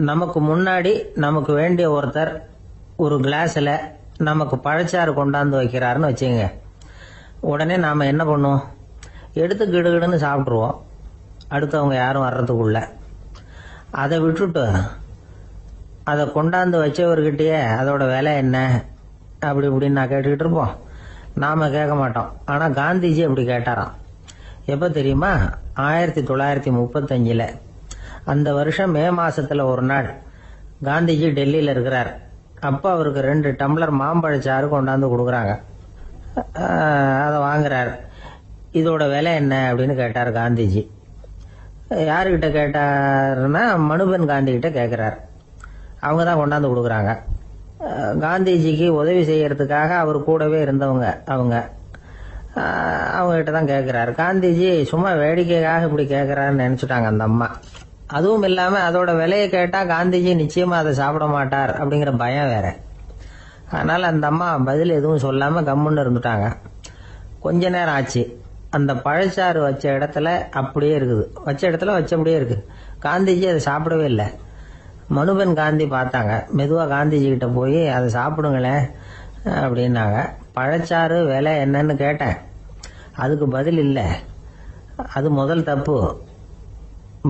நமக்கு முன்னாடி நமக்கு வேண்டிய ஒருத்தர் ஒரு கிளாஸ்ல நமக்கு பழச்சாறு கொண்டாந்து வைக்கிறாருன்னு வச்சுங்க. உடனே நாம என்ன பண்ணுவோம்? எடுத்து கிடுகிடுன்னு சாப்பிட்ருவோம், அடுத்தவங்க யாரும் வர்றதுக்குள்ள. அதை விட்டுட்டு அதை கொண்டாந்து வச்சவர்கிட்டயே அதோட விலை என்ன அப்படி இப்படின்னு நான் கேட்டுக்கிட்டு இருப்போம். நாம கேட்க மாட்டோம். ஆனா காந்திஜி அப்படி கேட்டாராம். எப்ப தெரியுமா? 1935. அந்த வருஷம் மே மாசத்துல ஒரு நாள் காந்திஜி டெல்லியில இருக்கிறார். அப்ப அவருக்கு 2 டம்ளர் மாம்பழச்சாறு கொண்டாந்து கொடுக்குறாங்க. அதை வாங்குறார். இதோட விலை என்ன அப்படின்னு கேட்டார் காந்திஜி. யாருக்கிட்ட கேட்டாருன்னா மனுபென் காந்தி கிட்ட கேட்கிறார். அவங்க தான் கொண்டாந்து கொடுக்குறாங்க. காந்திஜிக்கு உதவி செய்யறதுக்காக அவர் கூடவே இருந்தவங்க அவங்க கிட்ட தான் கேட்கிறாரு. காந்திஜி சும்மா வேடிக்கைக்காக இப்படி கேட்கிறாருன்னு நினைச்சுட்டாங்க அந்த அம்மா. அதுவும் இல்லாம அதோட விலையை கேட்டா காந்திஜி நிச்சயமா அதை சாப்பிட மாட்டார் அப்படிங்கிற பயம் வேற. அதனால அந்த அம்மா பதில் எதுவும் சொல்லாம கம்முன்னு இருந்துட்டாங்க. கொஞ்ச நேரம் ஆச்சு. அந்த பழச்சாறு வச்ச இடத்துல அப்படியே இருக்குது. வச்ச இடத்துல வச்சபடியே இருக்கு. காந்திஜி அதை சாப்பிடவே இல்லை. மனுபென் காந்தி பார்த்தாங்க. மெதுவா காந்திஜி கிட்ட போய் அதை சாப்பிடுங்களேன் அப்படின்னாங்க. பழச்சாறு விலை என்னன்னு கேட்டேன். அதுக்கு பதில் இல்லை. அது முதல் தப்பு.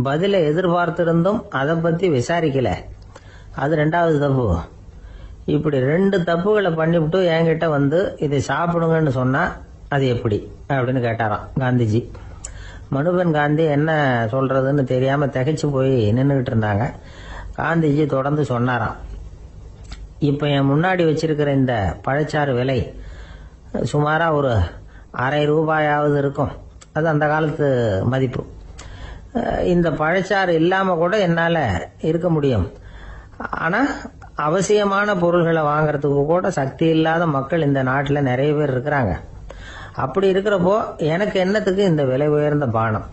பதிலை எதிர்பார்த்திருந்தும் அதை பத்தி விசாரிக்கல. அது 2வது தப்பு. இப்படி 2 தப்புகளை பண்ணிவிட்டு என்கிட்ட வந்து இதை சாப்பிடுங்கன்னு சொன்னா அது எப்படி அப்படின்னு கேட்டாராம் காந்திஜி. மனுபென் காந்தி என்ன சொல்றதுன்னு தெரியாம திகைச்சு போய் நின்றுகிட்டு இருந்தாங்க. காந்திஜி தொடர்ந்து சொன்னாராம். இப்ப என் முன்னாடி வச்சிருக்கிற இந்த பழச்சாறு விலை சுமாரா ஒரு அரை ரூபாயாவது இருக்கும். அது அந்த காலத்து மதிப்பு. இந்த பழச்சாறு இல்லாம கூட என்னால இருக்க முடியும். ஆனா அவசியமான பொருள்களை வாங்கறதுக்கு கூட சக்தி இல்லாத மக்கள் இந்த நாட்டில் நிறைய பேர் இருக்கிறாங்க. அப்படி இருக்கிறப்போ எனக்கு என்னத்துக்கு இந்த விலை உயர்ந்த பானம்?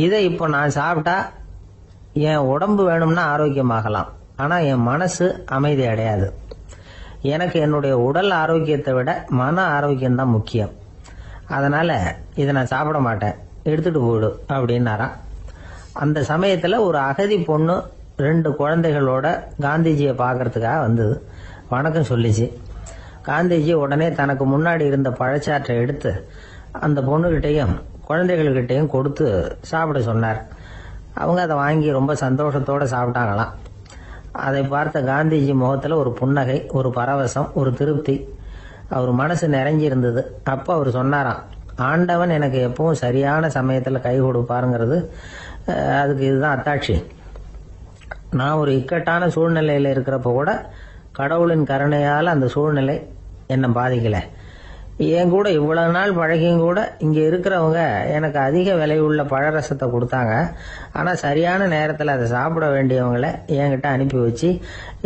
இதை இப்போ நான் சாப்பிட்டா என் உடம்பு வேணும்னா ஆரோக்கியமாகலாம். ஆனா என் மனசு அமைதி அடையாது. எனக்கு என்னுடைய உடல் ஆரோக்கியத்தை விட மன ஆரோக்கியம் தான் முக்கியம். அதனால இதை நான் சாப்பிட மாட்டேன், எடுத்துட்டு போயிடு அப்படின்னாராம். அந்த சமயத்துல ஒரு அகதி பொண்ணு 2 குழந்தைகளோட காந்திஜியை பார்க்கறதுக்காக வந்தது. வணக்கம் சொல்லிச்சு. காந்திஜி உடனே தனக்கு முன்னாடி இருந்த பழச்சாற்றை எடுத்து அந்த பொண்ணுகிட்டையும் குழந்தைகள்கிட்டையும் கொடுத்து சாப்பிட சொன்னார். அவங்க அதை வாங்கி ரொம்ப சந்தோஷத்தோட சாப்பிட்டாங்களாம். அதை பார்த்த காந்திஜி முகத்துல ஒரு புன்னகை, ஒரு பரவசம், ஒரு திருப்தி. அவர் மனசு நிறைஞ்சி இருந்தது. அப்ப அவர் சொன்னாராம், ஆண்டவன் எனக்கு எப்பவும் சரியான சமயத்துல கை கொடுப்பாருங்கிறது அதுக்கு இதுதான் அத்தாட்சி. நான் ஒரு இக்கட்டான சூழ்நிலையில இருக்கிறப்ப கூட கடவுளின் கருணையால் அந்த சூழ்நிலை என்னை பாதிக்கல. என் கூட இவ்வளவு நாள் பழகியும் கூட இங்க இருக்கிறவங்க எனக்கு அதிக விலை உள்ள பழரசத்தை கொடுத்தாங்க. ஆனா சரியான நேரத்தில் அதை சாப்பிட வேண்டியவங்களை என்கிட்ட அனுப்பி வச்சு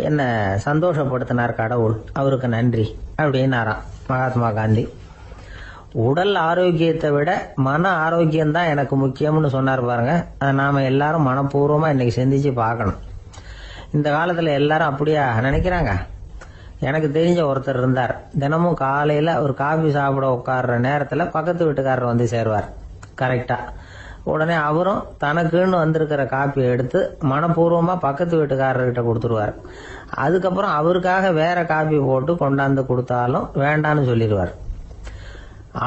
என்னை சந்தோஷப்படுத்தினார் கடவுள். அவருக்கு நன்றி அப்படின்னாராம் மகாத்மா காந்தி. உடல் ஆரோக்கியத்தை விட மன ஆரோக்கியம் தான் எனக்கு முக்கியம்னு சொன்னார் பாருங்க. அதை நாம எல்லாரும் மனப்பூர்வமா இன்னைக்கு சிந்திச்சு பார்க்கணும். இந்த காலத்துல எல்லாரும் அப்படியா நினைக்கிறாங்க? எனக்கு தெரிஞ்ச ஒருத்தர் இருந்தார். தினமும் காலையில ஒரு காபி சாப்பிட உட்கார்ற நேரத்துல பக்கத்து வீட்டுக்காரர் வந்து சேருவார் கரெக்டா. உடனே அவரும் தனக்குன்னு வந்திருக்கிற காப்பியை எடுத்து மனப்பூர்வமா பக்கத்து வீட்டுக்காரர்கிட்ட கொடுத்துருவார். அதுக்கப்புறம் அவருக்காக வேற காப்பி போட்டு கொண்டாந்து கொடுத்தாலும் வேண்டான்னு சொல்லிடுவார்.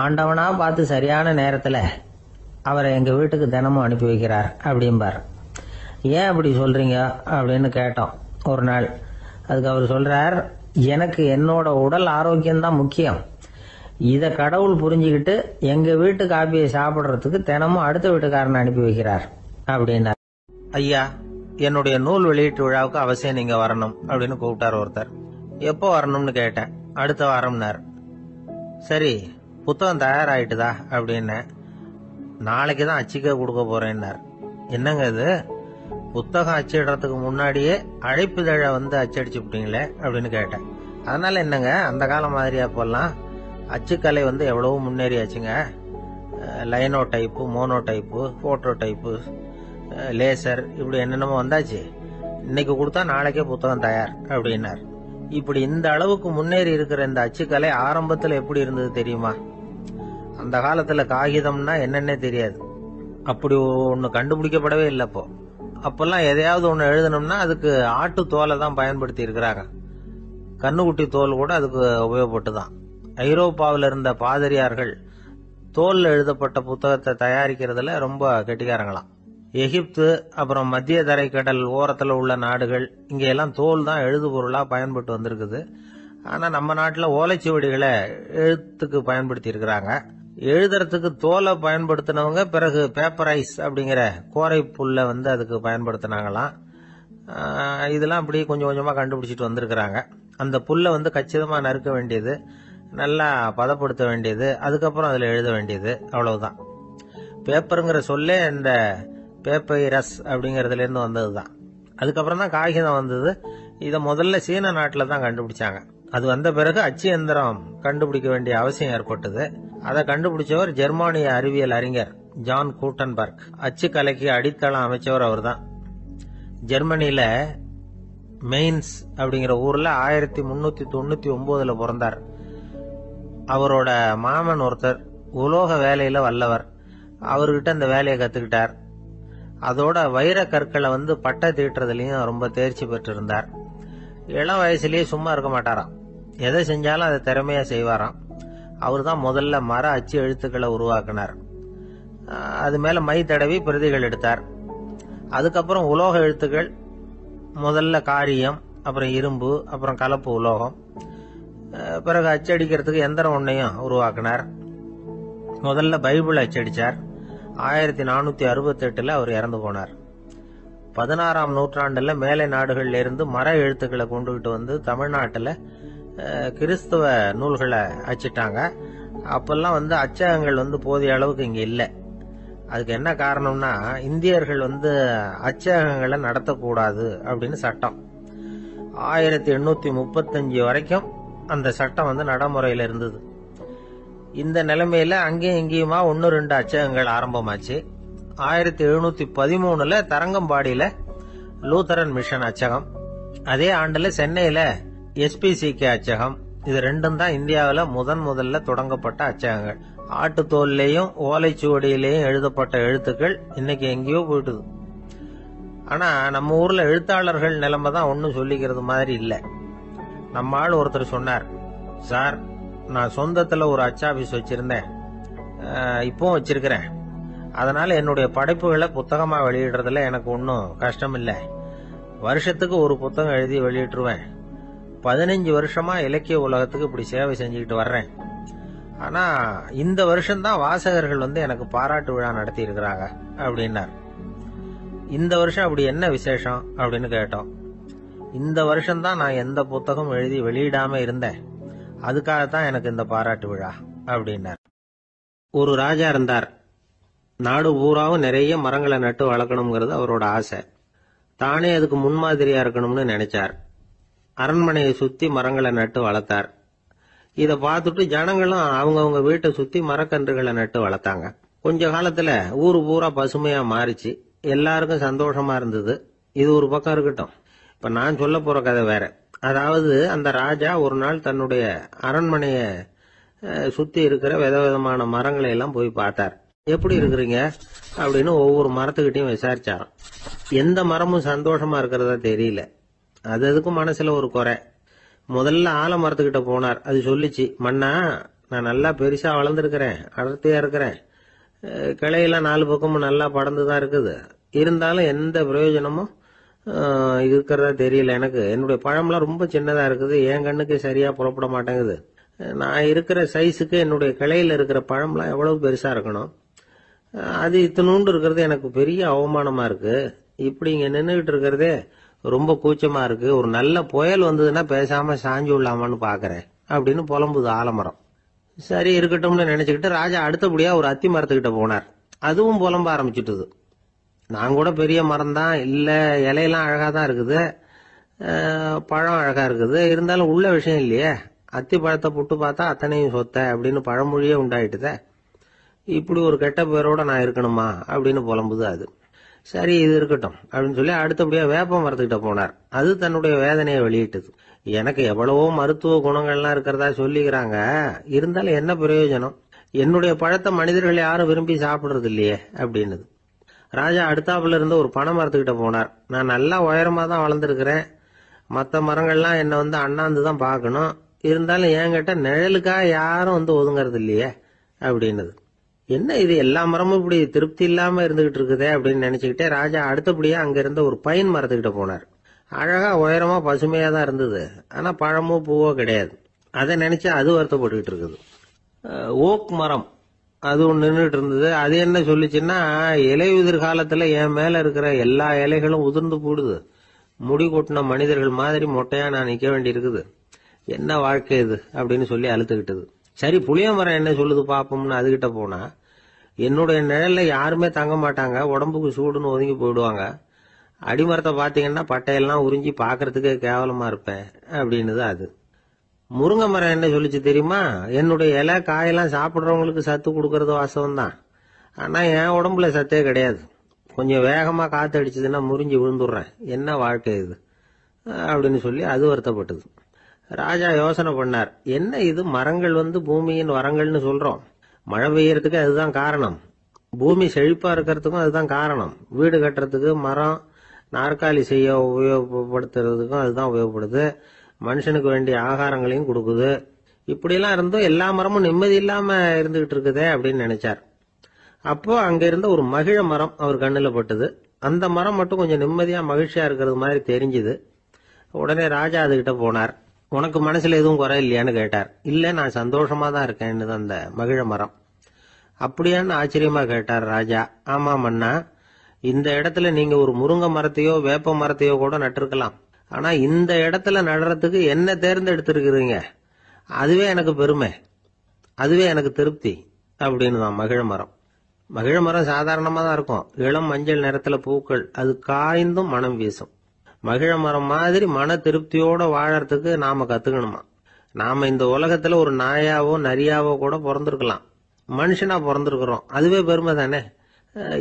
ஆண்டவனா பார்த்து சரியான நேரத்துல அவரை எங்க வீட்டுக்கு தினமும் அனுப்பி வைக்கிறார் அப்படிம்பார். ஏன் அப்படி சொல்றீங்க அப்படின்னு கேட்டோம் ஒரு நாள். அதுக்கு அவர் சொல்றார், எனக்கு என்னோட உடல் ஆரோக்கியம் தான் முக்கியம். இத கடவுள் புரிஞ்சுக்கிட்டு எங்க வீட்டு காப்பியை சாப்பிடுறதுக்கு தினமும் அடுத்த வீட்டுக்காரனை அனுப்பி வைக்கிறார் அப்படின்னார். ஐயா, என்னுடைய நூல் வெளியீட்டு விழாவுக்கு அவசியம் நீங்க வரணும் அப்படின்னு கூப்பிட்டார் ஒருத்தர். எப்போ வரணும்னு கேட்டேன். அடுத்த வாரம்னார். சரி, புத்தகம் தயாராயிட்டுதா அப்படின்னு. நாளைக்கு தான் அச்சிக்க கொடுக்க போறேன்னார். என்னங்க இது, புத்தகம் அச்சிடுறதுக்கு முன்னாடியே அழைப்பிதழை வந்து அச்சடிச்சு விட்டீங்களே அப்படின்னு கேட்டேன். அதனால என்னங்க, அந்த காலம் மாதிரி அப்பெல்லாம் அச்சுக்கலை வந்து எவ்வளவு முன்னேறியாச்சுங்க. Lino type, mono type, photo type, laser, இப்படி என்னென்னமோ வந்தாச்சு. இன்னைக்கு கொடுத்தா நாளைக்கே புத்தகம் தயார் அப்படின்னார். இப்படி இந்த அளவுக்கு முன்னேறி இருக்கிற இந்த அச்சுக்கலை ஆரம்பத்துல எப்படி இருந்தது தெரியுமா? அந்த காலத்துல காகிதம்னா என்னன்னே தெரியாது. அப்படி ஒண்ணு கண்டுபிடிக்கப்படவே இல்லப்போ. அப்பெல்லாம் எதையாவது ஒண்ணு எழுதணும்னா அதுக்கு ஆட்டு தோலை தான் பயன்படுத்தி இருக்கிறாங்க. கண்ணுக்குட்டி தோல் கூட அதுக்கு உபயோகப்பட்டுதான். ஐரோப்பாவில் இருந்த பாதிரியார்கள் தோல்ல எழுதப்பட்ட புத்தகத்தை தயாரிக்கிறதுல ரொம்ப கெட்டிக்காரங்களாம். எகிப்து, அப்புறம் மத்திய தரைக்கடல் ஓரத்துல உள்ள நாடுகள், இங்க எல்லாம் தோல் தான் எழுது பொருளா பயன்பட்டு வந்திருக்குது. ஆனா நம்ம நாட்டுல ஓலைச்சுவடிகளை எழுத்துக்கு பயன்படுத்தி இருக்கிறாங்க. எழுதுறதுக்கு தோலை பயன்படுத்தினவங்க பிறகு பேப்பரைஸ் அப்படிங்கிற கோரை புல்ல அதுக்கு பயன்படுத்தினாங்களாம். இதெல்லாம் அப்படி கொஞ்சம் கொஞ்சமா கண்டுபிடிச்சிட்டு வந்திருக்கிறாங்க. அந்த புல்லை கச்சிதமா நறுக்க வேண்டியது, நல்லா பதப்படுத்த வேண்டியது, அதுக்கப்புறம் அதுல எழுத வேண்டியது, அவ்வளவுதான். பேப்பருங்கிற சொல்லே இந்த பேப்பைரஸ் அப்படிங்கறதுல இருந்து வந்ததுதான். அதுக்கப்புறம் தான் காகிதம் வந்தது. இத முதல்ல சீன நாட்டுல தான் கண்டுபிடிச்சாங்க. அது வந்த பிறகு அச்சு எந்திரம் கண்டுபிடிக்க வேண்டிய அவசியம் ஏற்பட்டது. அதை கண்டுபிடிச்சவர் ஜெர்மானிய அறிவியல் அறிஞர் ஜான் கூட்டன்பர்க். அச்சு கலைக்கு அடித்தளம் அமைச்சவர் அவர் தான். ஜெர்மனியில மெயின்ஸ் அப்படிங்கிற ஊர்ல 1399 பிறந்தார். அவரோட மாமன் ஒருத்தர் உலோக வேலையில வல்லவர். அவர்கிட்ட இந்த வேலையை கத்துக்கிட்டார். அதோட வைர கற்களை பட்டை தீட்டுறதுலயும் ரொம்ப தேர்ச்சி பெற்றிருந்தார். இளம் வயசுலயே சும்மா இருக்க மாட்டாராம். எதை செஞ்சாலும் அதை திறமையா செய்வாராம். அவர் தான் முதல்ல மர அச்சு எழுத்துக்களை உருவாக்கினார். அது மேல மை தடவி பிரதிகள் எடுத்தார். அதுக்கப்புறம் உலோக எழுத்துக்கள், முதல்ல காரியம், அப்புறம் இரும்பு, அப்புறம் கலப்பு உலோகம். பிறகு அச்சடிக்கிறதுக்கு எந்திரம் ஒன்னையும் உருவாக்கினார். முதல்ல பைபிள் அச்சடிச்சார். 1468 அவர் இறந்து போனார். 16ஆம் நூற்றாண்டுல மேலை நாடுகள்ல இருந்து மர எழுத்துக்களை கொண்டுகிட்டு தமிழ்நாட்டுல கிறிஸ்தவ நூல்களை அச்சிட்டாங்க. அப்பெல்லாம் அச்சகங்கள் போதிய அளவுக்கு இங்க இல்ல. அதுக்கு என்ன காரணம்னா, இந்தியர்கள் அச்சகங்களை நடத்தக்கூடாது அப்படின்னு சட்டம். 1835 வரைக்கும் அந்த சட்டம் நடைமுறையில இருந்தது. இந்த நிலைமையில அங்கேயும் இங்கேயுமா 1-2 அச்சகங்கள் ஆரம்பமாச்சு. 1713 தரங்கம்பாடியில லூத்தரன் மிஷன் அச்சகம், அதே ஆண்டுல சென்னையில SPCK அச்சகம். இது ரெண்டும் தான் இந்தியாவில முதல்ல தொடங்கப்பட்ட அச்சகங்கள். ஆட்டுத்தோல்லையும் ஓலைச்சுவடியிலையும் எழுதப்பட்ட எழுத்துக்கள் இன்னைக்கு எங்கேயோ போயிட்டுது. ஆனா நம்ம ஊர்ல எழுத்தாளர்கள் நிலைமை தான் ஒன்னும் சொல்லிக்கிறது மாதிரி இல்ல. நம்ம ஆள் ஒருத்தர் சொன்னார், சார் நான் சொந்தத்துல ஒரு அச்சாபீஸ் வச்சிருந்தேன், இப்பவும் வச்சிருக்கிறேன். அதனால என்னுடைய படைப்புகளை புத்தகமா வெளியிடுறதுல எனக்கு ஒன்னும் கஷ்டம் இல்ல. வருஷத்துக்கு ஒரு புத்தகம் எழுதி வெளியிட்டுருவேன். 15 வருஷமா இலக்கிய உலகத்துக்கு இப்படி சேவை செஞ்சுக்கிட்டு வர்றேன். ஆனா இந்த வருஷம்தான் வாசகர்கள் எனக்கு பாராட்டு விழா நடத்தி இருக்கிறாங்க அப்படின்னார். இந்த வருஷம் அப்படி என்ன விசேஷம் அப்படின்னு கேட்டோம். இந்த வருஷம்தான் நான் எந்த புத்தகம் எழுதி வெளியிடாம இருந்தேன், அதுக்காகத்தான் எனக்கு இந்த பாராட்டு விழா அப்படின்னார். ஒரு ராஜா இருந்தார். நாடு பூராவும் நிறைய மரங்களை நட்டு வளர்க்கணுங்கிறது அவரோட ஆசை. தானே அதுக்கு முன்மாதிரியா இருக்கணும்னு நினைச்சார். அரண்மனையை சுத்தி மரங்களை நட்டு வளர்த்தார். இத பார்த்துட்டு ஜனங்களும் அவங்கவுங்க வீட்டை சுத்தி மரக்கன்றுகளை நட்டு வளர்த்தாங்க. கொஞ்ச காலத்துல ஊரு பூரா பசுமையா மாறிச்சு. எல்லாருக்கும் சந்தோஷமா இருந்தது. இது ஒரு பக்கம் இருக்கட்டும். இப்ப நான் சொல்ல போற கதை வேற. அதாவது அந்த ராஜா ஒரு நாள் தன்னுடைய அரண்மனைய சுத்தி இருக்கிற விதவிதமான மரங்களை எல்லாம் போய் பார்த்தார். எப்படி இருக்கிறீங்க அப்படின்னு ஒவ்வொரு மரத்துக்கிட்டையும் விசாரிச்சாராம். எந்த மரமும் சந்தோஷமா இருக்கிறதா தெரியல. அதுக்கும் மனசுல ஒரு குறை. முதல்ல ஆலமரத்துக்கிட்ட போனார். அது சொல்லிச்சு, மண்ணா நான் நல்லா பெருசா வளர்ந்துருக்கிறேன், அடர்த்தியா இருக்கிறேன், கிளையெல்லாம் 4 பக்கமும் நல்லா படர்ந்துதான் இருக்குது, இருந்தாலும் எந்த பிரயோஜனமும் இருக்கிறதா தெரியல எனக்கு. என்னுடைய பழம்லாம் ரொம்ப சின்னதா இருக்குது, என் கண்ணுக்கு சரியா புறப்பட மாட்டேங்குது. நான் இருக்கிற சைஸுக்கு என்னுடைய கிளையில இருக்கிற பழம்லாம் எவ்வளவு பெருசா இருக்கணும், அது இத்தினூண்டு இருக்கிறது எனக்கு பெரிய அவமானமா இருக்கு. இப்படி இங்க நின்றுகிட்டு இருக்கிறதே ரொம்ப கூச்சமா இருக்கு. ஒரு நல்ல புயல் வந்ததுன்னா பேசாம சாஞ்சு விடலாமான்னு பாக்குறேன் அப்படின்னு புலம்புது ஆலமரம். சரி இருக்கட்டும்னு நினைச்சுக்கிட்டு ராஜா அடுத்தபடியா ஒரு அத்தி மரத்துக்கிட்ட போனார். அதுவும் புலம்ப ஆரம்பிச்சுட்டுது. நான் கூட பெரிய மரம் தான், இல்ல இலையெல்லாம் அழகா தான் இருக்குது, பழம் அழகா இருக்குது, இருந்தாலும் உள்ள விஷயம் இல்லையே, அத்தி பழத்தை புட்டு பார்த்தா அத்தனையும் சொத்த அப்படின்னு பழமொழியே உண்டாயிட்டுத. இப்படி ஒரு கெட்ட பேரோட நான் இருக்கணுமா அப்படின்னு புலம்புது அது. சரி இது இருக்கட்டும் அப்படின்னு சொல்லி அடுத்தபடியா வேப்ப மரத்துக்கிட்ட போனார். அது தன்னுடைய வேதனையை வெளியிட்டது. எனக்கு எவ்வளவோ மருத்துவ குணங்கள்லாம் இருக்கிறதா சொல்லிக்கிறாங்க, இருந்தாலும் என்ன பிரயோஜனம், என்னுடைய பழத்தை மனிதர்கள் யாரும் விரும்பி சாப்பிடுறது இல்லையே அப்படின்னது. ராஜா அடுத்தாப்புல இருந்து ஒரு பனை மரத்துக்கிட்ட போனார். நான் நல்லா உயரமா தான் வளர்ந்துருக்கிறேன், மற்ற மரங்கள்லாம் என்னை வந்து அண்ணாந்து தான் பார்க்கணும், இருந்தாலும் என்கிட்ட நிழலுக்காக யாரும் வந்து ஒதுங்கிறது இல்லையே அப்படின்னுது. என்ன இது எல்லா மரமும் இப்படி திருப்தி இல்லாம இருந்துகிட்டு இருக்குதே அப்படின்னு நினைச்சுக்கிட்டே ராஜா அடுத்தபடியா அங்க இருந்த ஒரு பைன் மரத்துக்கிட்ட போனார். அழகா உயரமா பசுமையா தான் இருந்தது, ஆனா பழமோ பூவோ கிடையாது. அதை நினைச்சு அது வருத்தப்பட்டுக்கிட்டு இருக்குது. ஓக் மரம் அது ஒன்று நின்றுட்டு இருந்தது. அது என்ன சொல்லிச்சுன்னா, இலையுதிர் காலத்துல என் மேல இருக்கிற எல்லா இலைகளும் உதிர்ந்து போடுது, முடி கொட்டின மனிதர்கள் மாதிரி மொட்டையா நான் நிக்க வேண்டி இருக்குது, என்ன வாழ்க்கை இது அப்படின்னு சொல்லி அழுத்துக்கிட்டது. சரி, புளிய மரம் என்ன சொல்லுது பாப்போம்னு அதுகிட்ட போனா, என்னுடைய நிழல்ல யாருமே தங்க மாட்டாங்க, உடம்புக்கு சூடுன்னு ஒதுங்கி போயிடுவாங்க, அடிமரத்தை பாத்தீங்கன்னா பட்டையெல்லாம் உறிஞ்சி பாக்குறதுக்கே கேவலமா இருப்பேன் அப்படின்னுது அது. முருங்கை மரம் என்ன சொல்லிச்சு தெரியுமா, என்னுடைய இலை காயெல்லாம் சாப்பிட்றவங்களுக்கு சத்து கொடுக்கறது வாசம் தான், ஆனா என் உடம்புல சத்தே கிடையாது, கொஞ்சம் வேகமா காத்து அடிச்சதுன்னா முறிஞ்சு விழுந்துடுறேன், என்ன வாழ்க்கை இது அப்படின்னு சொல்லி அது வருத்தப்பட்டது. ராஜா யோசனை பண்ணார், என்ன இது மரங்கள் வந்து பூமியின் வரங்கள்னு சொல்றோம், மழை பெய்யறதுக்கு அதுதான் காரணம், பூமி செழிப்பா இருக்கிறதுக்கும் அதுதான் காரணம், வீடு கட்டுறதுக்கு மரம், நாற்காலி செய்ய உபயோகப்படுத்துறதுக்கும் அதுதான் உபயோகப்படுது, மனுஷனுக்கு வேண்டிய ஆகாரங்களையும் கொடுக்குது, இப்படியெல்லாம் இருந்தும் எல்லா மரமும் நிம்மதி இல்லாம இருந்துகிட்டு இருக்குதே அப்படின்னு நினைச்சார். அப்போ அங்க இருந்த ஒரு மகிழ மரம் அவர் கண்ணுல பட்டது. அந்த மரம் மட்டும் கொஞ்சம் நிம்மதியா மகிழ்ச்சியா இருக்கிறது மாதிரி தெரிஞ்சுது. உடனே ராஜா அதுகிட்ட போனார். உனக்கு மனசுல எதுவும் குறை இல்லையான்னு கேட்டார். இல்ல, நான் சந்தோஷமா தான் இருக்கேன்னு அந்த மகிழ மரம். அப்படியான்னு ஆச்சரியமா கேட்டார் ராஜா. ஆமா மன்னா, இந்த இடத்துல நீங்க ஒரு முருங்கை மரத்தையோ வேப்ப மரத்தையோ கூட நட்டிருக்கலாம், ஆனா இந்த இடத்துல நடுறதுக்கு என்ன தேர்ந்தெடுத்திருக்கிறீங்க, அதுவே எனக்கு பெருமை, அதுவே எனக்கு திருப்தி அப்படின்னு தான் மகிழ மரம். மகிழ மரம் சாதாரணமா தான் இருக்கும், இளம் மஞ்சள் நிறத்துல பூக்கள், அது காய்ந்தும் மனம் வீசும். மகிழ மரம் மாதிரி மன திருப்தியோட வாழறதுக்கு நாம கத்துக்கணுமா. நாம இந்த உலகத்துல ஒரு நாயாவோ நரியாவோ கூட பிறந்திருக்கலாம், மனுஷனா பிறந்திருக்கிறோம், அதுவே பெருமை தானே.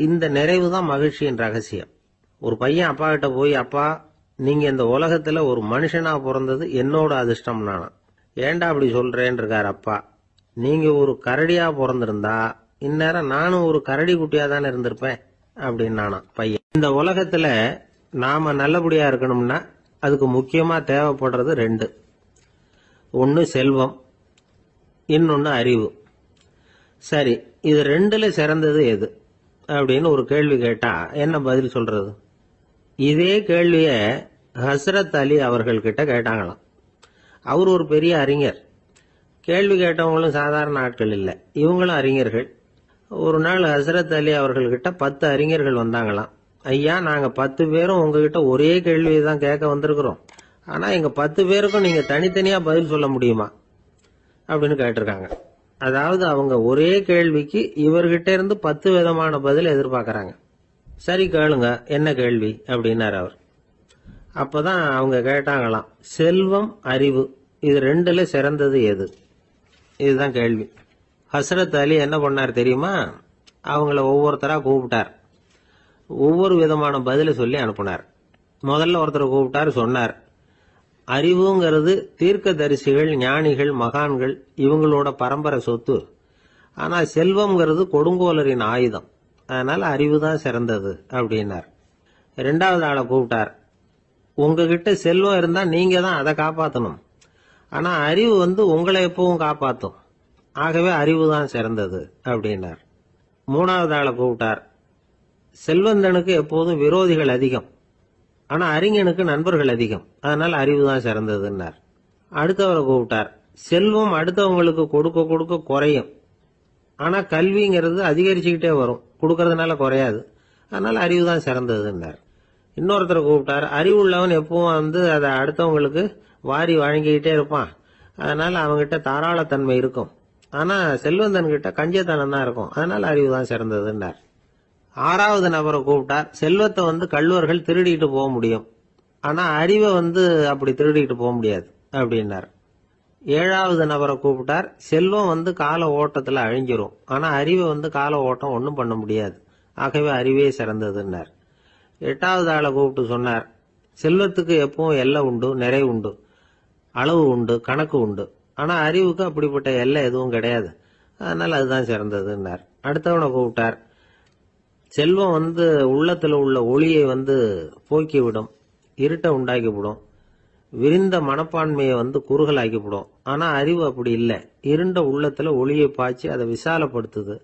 இந்த நிறைவு தான் மகிழ்ச்சியின் ரகசியம். ஒரு பையன் அப்பா கிட்ட போய், அப்பா நீங்க இந்த உலகத்துல ஒரு மனுஷனா பிறந்தது என்னோட அதிர்ஷ்டம் நானா. ஏண்டா அப்படி சொல்றேன்னு இருக்காரு அப்பா. நீங்க ஒரு கரடியா பிறந்திருந்தா இந்நேரம் நானும் ஒரு கரடி குட்டியா தானே இருந்திருப்பேன் அப்படின்னு நானா பையன். இந்த உலகத்துல நாம நல்லபடியா இருக்கணும்னா அதுக்கு முக்கியமா தேவைப்படுறது ரெண்டு, ஒன்னு செல்வம், இன்னொன்னு அறிவு. சரி, இது ரெண்டுல சிறந்தது எது அப்படின்னு ஒரு கேள்வி கேட்டா என்ன பதில் சொல்றது? இதே கேள்விய ஹஸ்ரத் அலி அவர்கள் கிட்ட கேட்டாங்களாம். அவர் ஒரு பெரிய அறிஞர். கேள்வி கேட்டவங்களும் சாதாரண ஆட்கள் இல்லை, இவங்களும் அறிஞர்கள். ஒரு நாள் ஹஸ்ரத் அலி அவர்கள்கிட்ட 10 அறிஞர்கள் வந்தாங்களாம். ஐயா, நாங்க 10 பேரும் உங்ககிட்ட ஒரே கேள்வியை தான் கேட்க வந்திருக்கிறோம், ஆனா எங்க 10 பேருக்கும் நீங்க தனித்தனியா பதில் சொல்ல முடியுமா அப்படின்னு கேட்டிருக்காங்க. அதாவது அவங்க ஒரே கேள்விக்கு இவர்கிட்ட இருந்து 10 விதமான பதில் எதிர்பார்க்கறாங்க. சரி கேளுங்க, என்ன கேள்வி அப்படின்னாரு அவர். அப்பதான் அவங்க கேட்டாங்களாம், செல்வம் அறிவு இது ரெண்டுல சிறந்தது எது, இதுதான் கேள்வி. ஹஸ்ரத் அலி என்ன பண்ணார் தெரியுமா, அவங்கள ஒவ்வொருத்தரா கூப்பிட்டார், ஒவ்வொரு விதமான பதில சொல்லி அனுப்புனார். முதல்ல ஒருத்தரை கூப்பிட்டார், சொன்னார், அறிவுங்கிறது தீர்க்கதரிசிகள், ஞானிகள், மகான்கள் இவங்களோட பரம்பரை சொத்து, ஆனா செல்வம்ங்கிறது கொடுங்கோலரின் ஆயுதம், அதனால அறிவு தான் சிறந்தது அப்படின்னார். 2வது ஆளை கூப்பிட்டார், உங்ககிட்ட செல்வம் இருந்தா நீங்க தான் அதை காப்பாற்றணும், ஆனா அறிவு வந்து உங்களை எப்பவும் காப்பாற்றும், ஆகவே அறிவு தான் சிறந்தது அப்படின்னார். 3வது ஆளை கூப்பிட்டார், செல்வந்தனுக்கு எப்போதும் விரோதிகள் அதிகம், ஆனா அறிஞனுக்கு நண்பர்கள் அதிகம், அதனால அறிவு தான் சிறந்ததுன்னார். அடுத்தவரை கூப்பிட்டார், செல்வம் அடுத்தவங்களுக்கு கொடுக்க கொடுக்க குறையும், ஆனா கல்விங்கிறது அதிகரிச்சுக்கிட்டே வரும், கொடுக்கறதுனால குறையாது, அதனால அறிவு தான் சிறந்ததுன்னார். இன்னொருத்தரை கூப்பிட்டார், அறிவு உள்ளவன் எப்பவும் வந்து அதை அடுத்தவங்களுக்கு வாரி வழங்கிக்கிட்டே இருப்பான், அதனால அவங்ககிட்ட தாராளத்தன்மை இருக்கும், ஆனா செல்வந்தன் கிட்ட கஞ்சத்தனம் தான் இருக்கும், அதனால அறிவு தான் சிறந்ததுன்னார். 6வது நபரை கூப்பிட்டார், செல்வத்தை வந்து கள்வர்கள் திருடிட்டு போக முடியும், ஆனா அறிவை வந்து அப்படி திருடிட்டு போக முடியாது அப்படின்னார். 7வது நபரை கூப்பிட்டார், செல்வம் வந்து கால ஓட்டத்துல அழிஞ்சிரும், ஆனா அறிவை வந்து கால ஓட்டம் ஒன்றும் பண்ண முடியாது, ஆகவே அறிவே சிறந்ததுன்னார். 8வது ஆளை கூப்பிட்டு சொன்னார், செல்வத்துக்கு எப்பவும் எல்லை உண்டு, நிறை உண்டு, அளவு உண்டு, கணக்கு உண்டு, ஆனா அறிவுக்கு அப்படிப்பட்ட எல்லை எதுவும் கிடையாது, அதனால அதுதான் சிறந்ததுன்னார். அடுத்தவனை கூப்பிட்டார், செல்வம் உள்ளத்துல உள்ள ஒளியை போக்கிவிடும், இருட்டை உண்டாக்கிவிடும், விரிந்த மனப்பான்மையை குறுகலாக்கிவிடும். ஆனா அறிவு அப்படி இல்லை, இருண்ட உள்ளத்துல ஒளியை பாய்ச்சி அதை விசாலப்படுத்துது,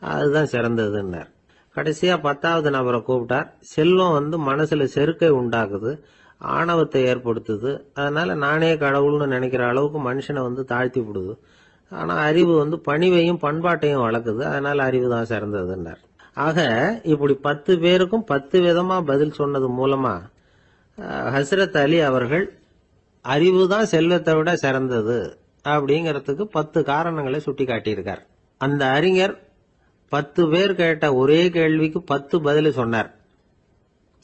அதுதான் சிறந்ததுன்னார். கடைசியா 10வது நபரை கூப்பிட்டார். செல்வம் மனசுல செருக்கை உண்டாக்குது, ஆணவத்தை ஏற்படுத்துது, அதனால நானே கடவுள்னு நினைக்கிற அளவுக்கு மனுஷனை தாழ்த்தி விடுது. ஆனா அறிவு பணிவையும் பண்பாட்டையும் வளர்க்குது, அதனால அறிவு தான் சிறந்ததுன்னார். ஆக இப்படி 10 பேருக்கும் 10 விதமா பதில் சொன்னது மூலமா ஹஸ்ரத் அலி அவர்கள் அறிவு தான் செல்வத்தை விட சிறந்தது அப்படிங்கறதுக்கு 10 காரணங்களை சுட்டி காட்டியிருக்கார். அந்த அறிஞர் 10 பேர் கேட்ட ஒரே கேள்விக்கு 10 பதில் சொன்னார்.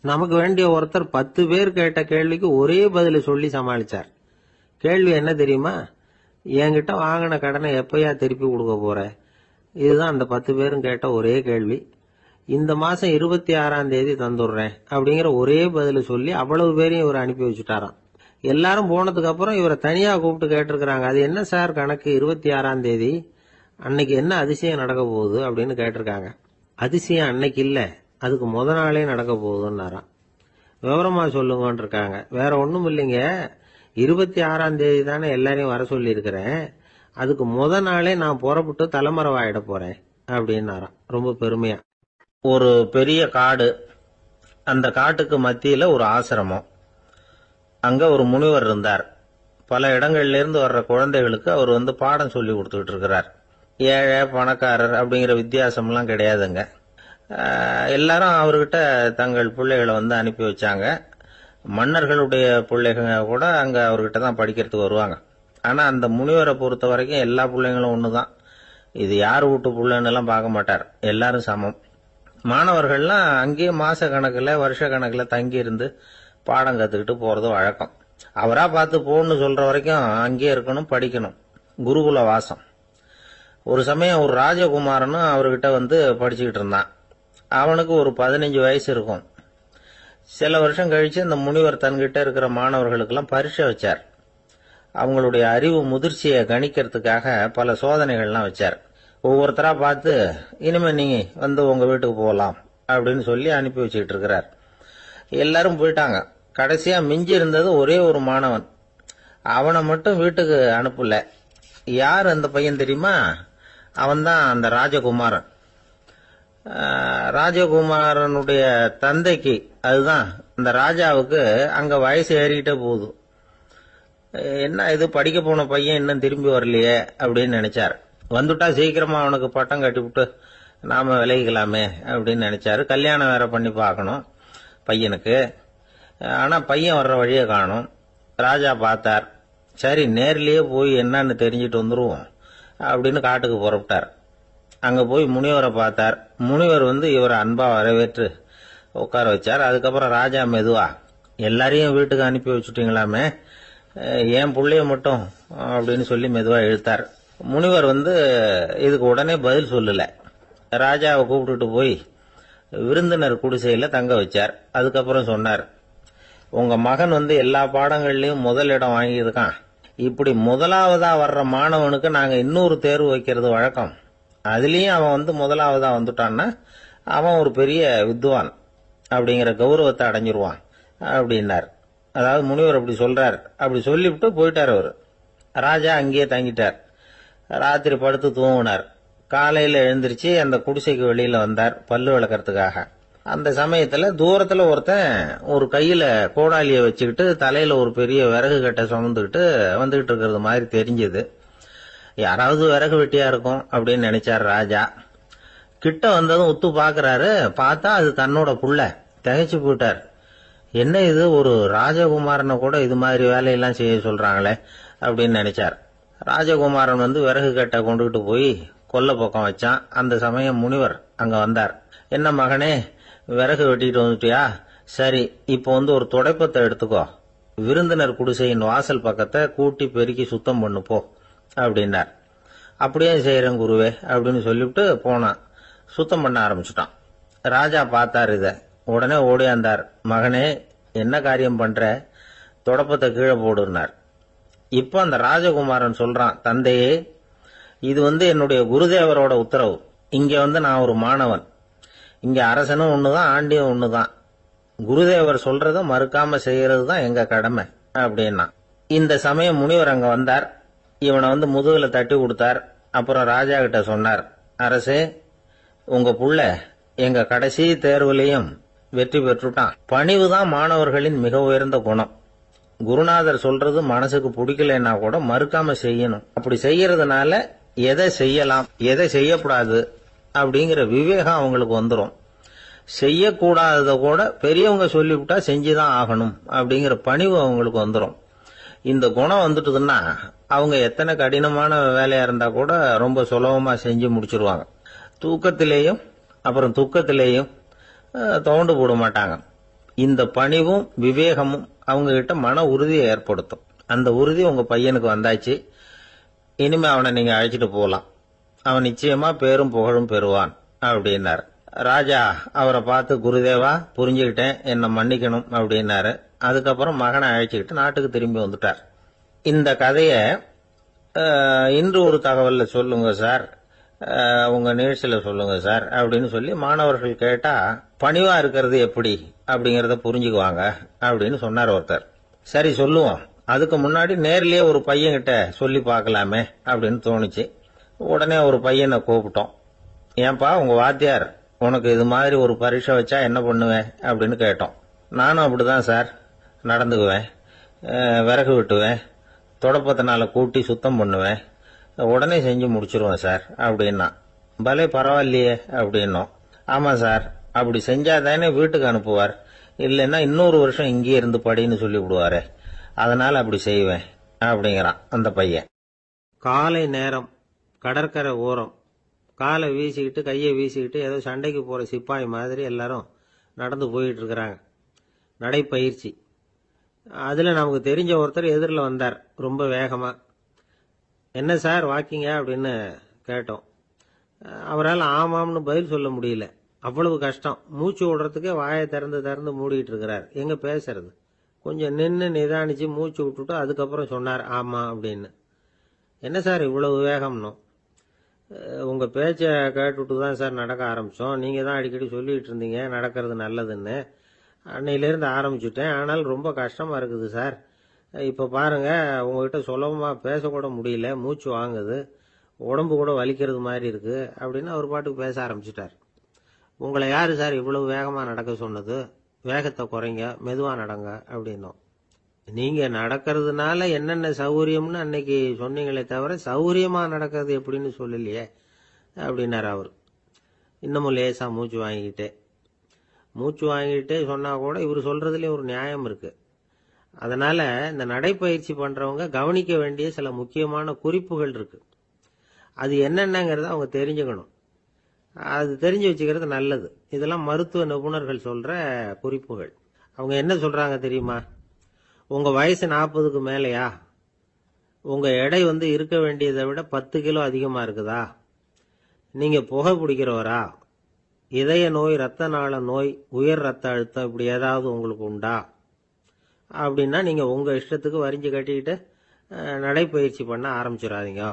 நமக்கு வேண்டிய ஒருத்தர் 10 பேர் கேட்ட கேள்விக்கு ஒரே பதில் சொல்லி சமாளிச்சார். கேள்வி என்ன தெரியுமா? என்கிட்ட வாங்கின கடனை எப்பயா திருப்பி கொடுக்க போற? இதுதான் அந்த 10 பேரும் கேட்ட ஒரே கேள்வி. இந்த மாசம் 26ஆம் தேதி தந்துடுறேன் அப்படிங்கிற ஒரே பதில் சொல்லி அவ்வளவு பேரையும் இவர் அனுப்பி வச்சுட்டாராம். எல்லாரும் போனதுக்கு அப்புறம் இவரை தனியா கூப்பிட்டு கேட்டிருக்கிறாங்க, அது என்ன சார் கணக்கு, 26ஆம் தேதி அன்னைக்கு என்ன அதிசயம் நடக்க போகுது அப்படின்னு கேட்டிருக்காங்க. அதிசயம் அன்னைக்கு இல்ல, அதுக்கு முத நாளே நடக்க போகுதுன்னாராம். விவரமா சொல்லுங்கன்னு இருக்காங்க. வேற ஒண்ணும் இல்லைங்க, 26ஆம் தேதி தானே எல்லாரையும் வர சொல்லி இருக்கிறேன், அதுக்கு முத நாளே நான் புறப்பட்டு தலைமறைவாயிட போறேன் அப்படின்னாராம் ரொம்ப பெருமையா. ஒரு பெரிய காடு, அந்த காட்டுக்கு மத்தியில ஒரு ஆசிரமம். அங்க ஒரு முனிவர் இருந்தார். பல இடங்கள்ல இருந்து வர்ற குழந்தைகளுக்கு அவர் பாடம் சொல்லி கொடுத்துட்டு இருக்கிறார். ஏழை பணக்காரர் அப்படிங்கிற வித்தியாசம்லாம் கிடையாதுங்க. எல்லாரும் அவர்கிட்ட தங்கள் பிள்ளைகளை அனுப்பி வச்சாங்க. மன்னர்களுடைய பிள்ளைங்க கூட அங்க அவர்கிட்ட தான் படிக்கிறதுக்கு வருவாங்க. ஆனா அந்த முனிவரை பொறுத்த வரைக்கும் எல்லா பிள்ளைங்களும் ஒண்ணுதான். இது யார் வீட்டு பிள்ளைன்னு எல்லாம் பார்க்க மாட்டார், எல்லாரும் சமம். மாணவர்கள்லாம் அங்கேயே மாச கணக்குல வருஷ கணக்குல தங்கி இருந்து பாடம் கத்துக்கிட்டு போறது வழக்கம். அவரா பார்த்து போன்னு சொல்ற வரைக்கும் அங்கேயே இருக்கணும், படிக்கணும். குருகுல வாசம். ஒரு சமயம் ஒரு ராஜகுமாரனும் அவர்கிட்ட படிச்சுக்கிட்டு இருந்தான். அவனுக்கு ஒரு 15 வயசு இருக்கும். சில வருஷம் கழிச்சு இந்த முனிவர் தன்கிட்ட இருக்கிற மாணவர்களுக்கெல்லாம் பரீட்சை வச்சார். அவங்களுடைய அறிவு முதிர்ச்சியை கணிக்கிறதுக்காக பல சோதனைகள்லாம் வச்சார். ஒவ்வொருத்தரா பார்த்து இனிமே நீங்க உங்க வீட்டுக்கு போகலாம் அப்படின்னு சொல்லி அனுப்பி வச்சுக்கிட்டு இருக்கிறார். எல்லாரும் போயிட்டாங்க. கடைசியா மிஞ்சி இருந்தது ஒரே ஒரு மாணவன். அவனை மட்டும் வீட்டுக்கு அனுப்பல. யார் அந்த பையன் தெரியுமா? அவன்தான் அந்த ராஜகுமாரன். ராஜகுமாரனுடைய தந்தைக்கு, அதுதான் அந்த ராஜாவுக்கு, அங்க வயசு ஏறிக்கிட்டே போகுது. என்ன இது படிக்க போன பையன் இன்னும் திரும்பி வரலையே அப்படின்னு நினைச்சார். வந்துட்டா சீக்கிரமா அவனுக்கு பட்டம் கட்டிவிட்டு நாம விலகிக்கலாமே அப்படின்னு நினைச்சாரு. கல்யாணம் வேற பண்ணி பார்க்கணும் பையனுக்கு. ஆனா பையன் வர்ற வழியை காணும். ராஜா பார்த்தார். சரி நேர்லயே போய் என்னன்னு தெரிஞ்சிட்டு வந்துருவோம் அப்படின்னு காட்டுக்கு புறப்பட்டார். அங்க போய் முனிவரை பார்த்தார். முனிவர் இவரை அன்பா வரவேற்று உட்கார வச்சார். அதுக்கப்புறம் ராஜா மெதுவா, எல்லாரையும் வீட்டுக்கு அனுப்பி வச்சுட்டீங்களாமே, ஏன் புள்ளைய மட்டும் அப்படின்னு சொல்லி மெதுவா இழுத்தார். முனிவர் இதுக்கு உடனே பதில் சொல்லல. ராஜாவை கூப்பிட்டுட்டு போய் விருந்தினர் குடிசையில தங்க வச்சார். அதுக்கப்புறம் சொன்னார், உங்க மகன் எல்லா பாடங்கள்லயும் முதல் இடம் வாங்கியிருக்கான். இப்படி முதலாவதா வர்ற மாணவனுக்கு நாங்க இன்னொரு தேர்வு வைக்கிறது வழக்கம். அதுலயும் அவன் முதலாவதா வந்துட்டான்னா அவன் ஒரு பெரிய வித்வான் அப்படிங்கிற கௌரவத்தை அடைஞ்சிருவான் அப்படின்னார். அதாவது முனிவர் அப்படி சொல்றார். அப்படி சொல்லிவிட்டு போயிட்டார் அவரு. ராஜா அங்கேயே தங்கிட்டார். ராத்திரி படுத்து தூங்கினார். காலையில எழுந்திருச்சு அந்த குடிசைக்கு வெளியில வந்தார் பல்லு விளக்கறதுக்காக. அந்த சமயத்துல தூரத்துல ஒருத்தன் ஒரு கையில கோடாலிய வச்சுக்கிட்டு தலையில ஒரு பெரிய விறகு கட்டை சுமந்துக்கிட்டு வந்துகிட்டு இருக்கிறது மாதிரி தெரிஞ்சது. யாராவது விறகு வெட்டியா இருக்கும் அப்படின்னு நினைச்சார் ராஜா. கிட்ட வந்ததும் உத்து பாக்குறாரு. பார்த்தா அது தன்னோட புள்ள. திகைச்சு போயிட்டார். என்ன இது, ஒரு ராஜகுமாரனை கூட இது மாதிரி வேலையெல்லாம் செய்ய சொல்றாங்களே அப்படின்னு நினைச்சார். ராஜகுமாரன் விறகு கட்டை கொண்டுகிட்டு போய் கொல்லை பக்கம் வச்சான். அந்த சமயம் முனிவர் அங்க வந்தார். என்ன மகனே, விறகு வெட்டிட்டு வந்துட்டியா? சரி, இப்போ ஒரு துடைப்பத்தை எடுத்துக்கோ, விருந்தினர் குடிசையின் வாசல் பக்கத்தை கூட்டி பெருக்கி சுத்தம் பண்ணு போ அப்படின்னார். அப்படியே செய்யறேன் குருவே அப்படின்னு சொல்லிவிட்டு போனான். சுத்தம் பண்ண ஆரம்பிச்சுட்டான். ராஜா பார்த்தார் இத. உடனே ஓடியாந்தார். மகனே, என்ன காரியம் பண்ற? துடப்பத்தை கீழே போடுனார். இப்ப அந்த ராஜகுமாரன் சொல்றான், தந்தையே, இது என்னுடைய குருதேவரோட உத்தரவு. இங்க நான் ஒரு மாணவன். இங்க அரசனும் ஒண்ணுதான், ஆண்டியும் ஒண்ணுதான். குருதேவர் சொல்றத மறுக்காம செய்யறது தான் எங்க கடமை அப்படின்னா. இந்த சமயம் முனிவர் அங்க வந்தார். இவனை முதுகுல தட்டி கொடுத்தார். அப்புறம் ராஜா கிட்ட சொன்னார், அரசே, உங்க புள்ள எங்க கடைசி தேர்வுலையும் வெற்றி பெற்றுட்டான். பணிவுதான் மாணவர்களின் மிக உயர்ந்த குணம். குருநாதர் சொல்றது மனசுக்கு பிடிக்கலன்னா கூட மறுக்காம செய்யணும். அப்படி செய்யறதுனால எதை செய்யலாம், எதை செய்யக்கூடாது அப்படிங்கிற விவேகம் அவங்களுக்கு வந்துடும். செய்யக்கூடாதத கூட பெரியவங்க சொல்லிவிட்டா செஞ்சுதான் ஆகணும் அப்படிங்கிற பணிவு அவங்களுக்கு வந்துடும். இந்த குணம் வந்துட்டுதுன்னா அவங்க எத்தனை கடினமான வேலையா இருந்தா கூட ரொம்ப சுலபமா செஞ்சு முடிச்சிருவாங்க. தூக்கத்திலேயும் அப்புறம் துக்கத்திலேயும் தோண்டு போட மாட்டாங்க. இந்த பணிவும் விவேகமும் அவங்க கிட்ட மன உறுதியை ஏற்படுத்தும். அந்த உறுதி உங்க பையனுக்கு வந்தாச்சு. இனிமே அவனை நீங்க அழைச்சிட்டு போகலாம். அவன் நிச்சயமா பேரும் புகழும் பெறுவான் அப்படின்னாரு. ராஜா அவரை பார்த்து, குருதேவா, புரிஞ்சுக்கிட்டேன், என்னை மன்னிக்கணும் அப்படின்னாரு. அதுக்கப்புறம் மகனை அழைச்சிக்கிட்டு நாட்டுக்கு திரும்பி வந்துட்டார். இந்த கதைய இன்று ஒரு தகவல்ல சொல்லுங்க சார், உங்க நிகழ்ச்சியில சொல்லுங்க சார் அப்படின்னு சொல்லி மாணவர்கள் கேட்டா, பணிவா இருக்கிறது எப்படி அப்படிங்கறத புரிஞ்சுக்குவாங்க அப்படின்னு சொன்னார் ஒருத்தர். சரி சொல்லுவோம், அதுக்கு முன்னாடி நேர்லயே ஒரு பையன்கிட்ட சொல்லி பார்க்கலாமே அப்படின்னு தோணுச்சு. உடனே ஒரு பையனை கூப்பிட்டோம். ஏன்பா, உங்க வாத்தியார் உனக்கு இது மாதிரி ஒரு பரீட்சை வச்சா என்ன பண்ணுவேன் அப்படின்னு கேட்டோம். நானும் அப்படிதான் சார் நடந்துக்குவேன், விறகு வெட்டுவேன், தொடப்பத்தினால கூட்டி சுத்தம் பண்ணுவேன், உடனே செஞ்சு முடிச்சிருவேன் சார் அப்படின்னா. பலே பரவாயில்லையே அப்படின்னோம். ஆமா சார், அப்படி செஞ்சாதானே வீட்டுக்கு அனுப்புவார், இல்லைன்னா இன்னொரு வருஷம் இங்கேயே இருந்து படின்னு சொல்லி விடுவாரு, அதனால அப்படி செய்வேன் அப்படிங்கிறான் அந்த பையன். காலை நேரம், கடற்கரை ஓரம், காலை வீசிக்கிட்டு கையை வீசிக்கிட்டு ஏதோ சண்டைக்கு போற சிப்பாய் மாதிரி எல்லாரும் நடந்து போயிட்டு இருக்கிறாங்க. நடைப்பயிற்சி. அதுல நமக்கு தெரிஞ்ச ஒருத்தர் எதிரில் வந்தார் ரொம்ப வேகமா. என்ன சார் வாக்கிங்க அப்படின்னு கேட்டோம். அவரால் ஆமாம்னு பதில் சொல்ல முடியல, அவ்வளவு கஷ்டம். மூச்சு விடுறதுக்கே வாயை திறந்து திறந்து மூடிட்டு இருக்கிறார். எங்க பேசுறது? கொஞ்சம் நின்று நிதானிச்சு மூச்சு விட்டுட்டு அதுக்கப்புறம் சொன்னார் ஆமா அப்படின்னு. என்ன சார் இவ்வளவு வேகம்னு? உங்க பேச்சை கேட்டுட்டு தான் சார் நடக்க ஆரம்பிச்சோம். நீங்க தான் அடிக்கடி சொல்லிட்டு இருந்தீங்க நடக்கிறது நல்லதுன்னு. அன்னையிலேருந்து ஆரம்பிச்சுட்டேன், ஆனால் ரொம்ப கஷ்டமா இருக்குது சார். இப்ப பாருங்க, உங்ககிட்ட சுலபமா பேசக்கூட முடியல, மூச்சு வாங்குது, உடம்பு கூட வலிக்கிறது மாதிரி இருக்கு அப்படின்னு அவர் பாட்டுக்கு பேச ஆரம்பிச்சுட்டார். உங்களை யாரு சார் இவ்வளவு வேகமா நடக்க சொன்னது? வேகத்தை குறைங்க, மெதுவா நடங்க அப்படின்னோம். நீங்க நடக்கிறதுனால என்னென்ன சௌகரியம்னு அன்னைக்கு சொன்னீங்களே தவிர சௌகரியமா நடக்கிறது எப்படின்னு சொல்லலையே அப்படின்னாரு அவர். இன்னமும் லேசா மூச்சு வாங்கிக்கிட்டே சொன்னா கூட இவர் சொல்றதுலயும் ஒரு நியாயம் இருக்கு. அதனால இந்த நடைப்பயிற்சி பண்றவங்க கவனிக்க வேண்டிய சில முக்கியமான குறிப்புகள் இருக்கு. அது என்னென்னங்கிறத அவங்க தெரிஞ்சுக்கணும். அது தெரிஞ்சு வச்சுக்கிறது நல்லது. இதெல்லாம் மருத்துவ நிபுணர்கள் சொல்ற குறிப்புகள். அவங்க என்ன சொல்றாங்க தெரியுமா? உங்க வயசு 40க்கு மேலையா? உங்க எடை இருக்க வேண்டியதை விட 10 கிலோ அதிகமா இருக்குதா? நீங்க புகை பிடிக்கிறவரா? இதய நோய், ரத்த நாள நோய், உயர் ரத்த அழுத்தம் இப்படி ஏதாவது உங்களுக்கு உண்டா? அப்படின்னா நீங்க உங்க இஷ்டத்துக்கு வரிஞ்சு கட்டிக்கிட்டு நடைப்பயிற்சி பண்ண ஆரம்பிச்சிடாதீங்க.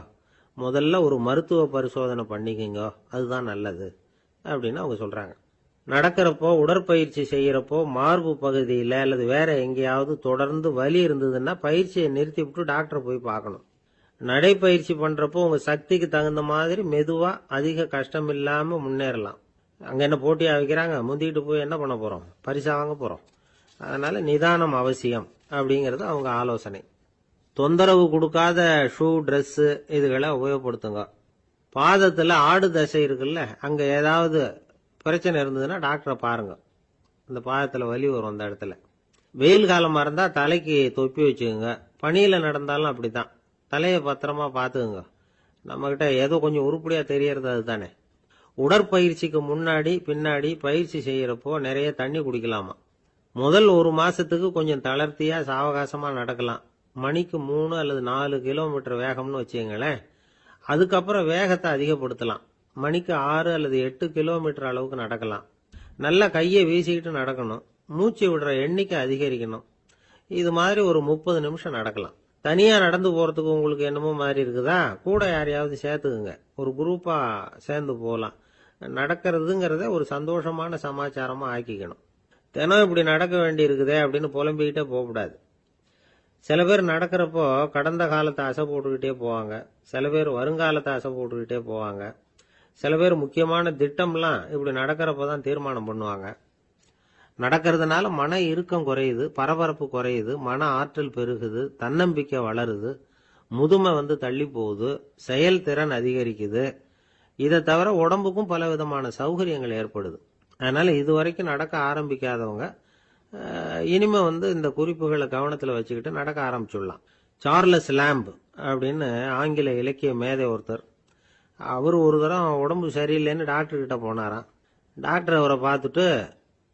முதல்ல ஒரு மருத்துவ பரிசோதனை பண்ணிக்கோங்க, அதுதான் நல்லது அப்படின்னு அவங்க சொல்றாங்க. நடக்கிறப்போ, உடற்பயிற்சி செய்யறப்போ மார்பு பகுதியில அல்லது வேற எங்கேயாவது தொடர்ந்து வலி இருந்ததுன்னா பயிற்சியை நிறுத்தி விட்டு டாக்டரை போய் பார்க்கணும். நடைப்பயிற்சி பண்றப்போ உங்க சக்திக்கு தகுந்த மாதிரி மெதுவா அதிக கஷ்டம் இல்லாம முன்னேறலாம். அங்க என்ன போட்டியா வைக்கிறாங்க? முந்திக்கிட்டு போய் என்ன பண்ண போறோம்? பரிசா வாங்க போறோம். அதனால நிதானம் அவசியம் அப்படிங்கறது அவங்க ஆலோசனை. தொந்தரவு கொடுக்காத ஷூ, டிரெஸ் இதுகளை உபயோகப்படுத்துங்க. பாதத்துல ஆடு தசை இருக்குல்ல, அங்க ஏதாவது பிரச்சனை இருந்ததுன்னா டாக்டரை பாருங்க. இந்த பாதத்துல வலி வரும் அந்த இடத்துல. வெயில் காலமா இருந்தா தலைக்கு தொப்பி வச்சுக்கோங்க. பனியில நடந்தாலும் அப்படித்தான், தலையை பத்திரமா பாத்துக்குங்க. நம்ம கிட்ட ஏதோ கொஞ்சம் உருப்படியா தெரியறது அதுதானே. உடற்பயிற்சிக்கு முன்னாடி பின்னாடி பயிற்சி செய்யறப்போ நிறைய தண்ணி குடிக்கலாமா. முதல் 1 மாசத்துக்கு கொஞ்சம் தளர்த்தியா சாவகாசமா நடக்கலாம். மணிக்கு 3 அல்லது 4 கிலோமீட்டர் வேகம்னு வச்சுங்களேன். அதுக்கப்புறம் வேகத்தை அதிகப்படுத்தலாம். மணிக்கு 6 அல்லது 8 கிலோமீட்டர் அளவுக்கு நடக்கலாம். நல்லா கையை வீசிக்கிட்டு நடக்கணும். மூச்சு விடுற எண்ணிக்கை அதிகரிக்கணும். இது மாதிரி ஒரு 30 நிமிஷம் நடக்கலாம். தனியா நடந்து போறதுக்கு உங்களுக்கு என்னமோ மாதிரி இருக்குதா? கூட யாரையாவது சேர்த்துக்குங்க, ஒரு குரூப்பா சேர்ந்து போகலாம். நடக்கிறதுங்கிறத ஒரு சந்தோஷமான சமாச்சாரமா ஆக்கிக்கணும். தினம் இப்படி நடக்க வேண்டி இருக்குதே அப்படின்னு புலம்பிக்கிட்டே போகக்கூடாது. சில பேர் நடக்கிறப்போ கடந்த காலத்தை அசை போட்டுக்கிட்டே போவாங்க, சில பேர் வருங்காலத்தை அசை போட்டுக்கிட்டே போவாங்க, சில பேர் முக்கியமான திட்டம்லாம் இப்படி நடக்கிறப்ப தான் தீர்மானம் பண்ணுவாங்க. நடக்கிறதுனால மன இறுக்கம் குறையுது, பரபரப்பு குறையுது, மன ஆற்றல் பெருகுது, தன்னம்பிக்கை வளருது, முதுமை தள்ளி போகுது, செயல்திறன் அதிகரிக்குது. இதை தவிர உடம்புக்கும் பல விதமான சௌகரியங்கள் ஏற்படுது. அதனால இதுவரைக்கும் நடக்க ஆரம்பிக்காதவங்க இனிமே இந்த குறிப்புகளை கவனத்தில் வச்சுக்கிட்டு நடக்க ஆரம்பிச்சுடலாம். சார்லஸ் லேம்ப் அப்படின்னு ஆங்கில இலக்கிய மேதை ஒருத்தர், அவர் ஒரு தரம் உடம்பு சரியில்லைன்னு டாக்டர் கிட்ட போனாராம். டாக்டர் அவரை பார்த்துட்டு,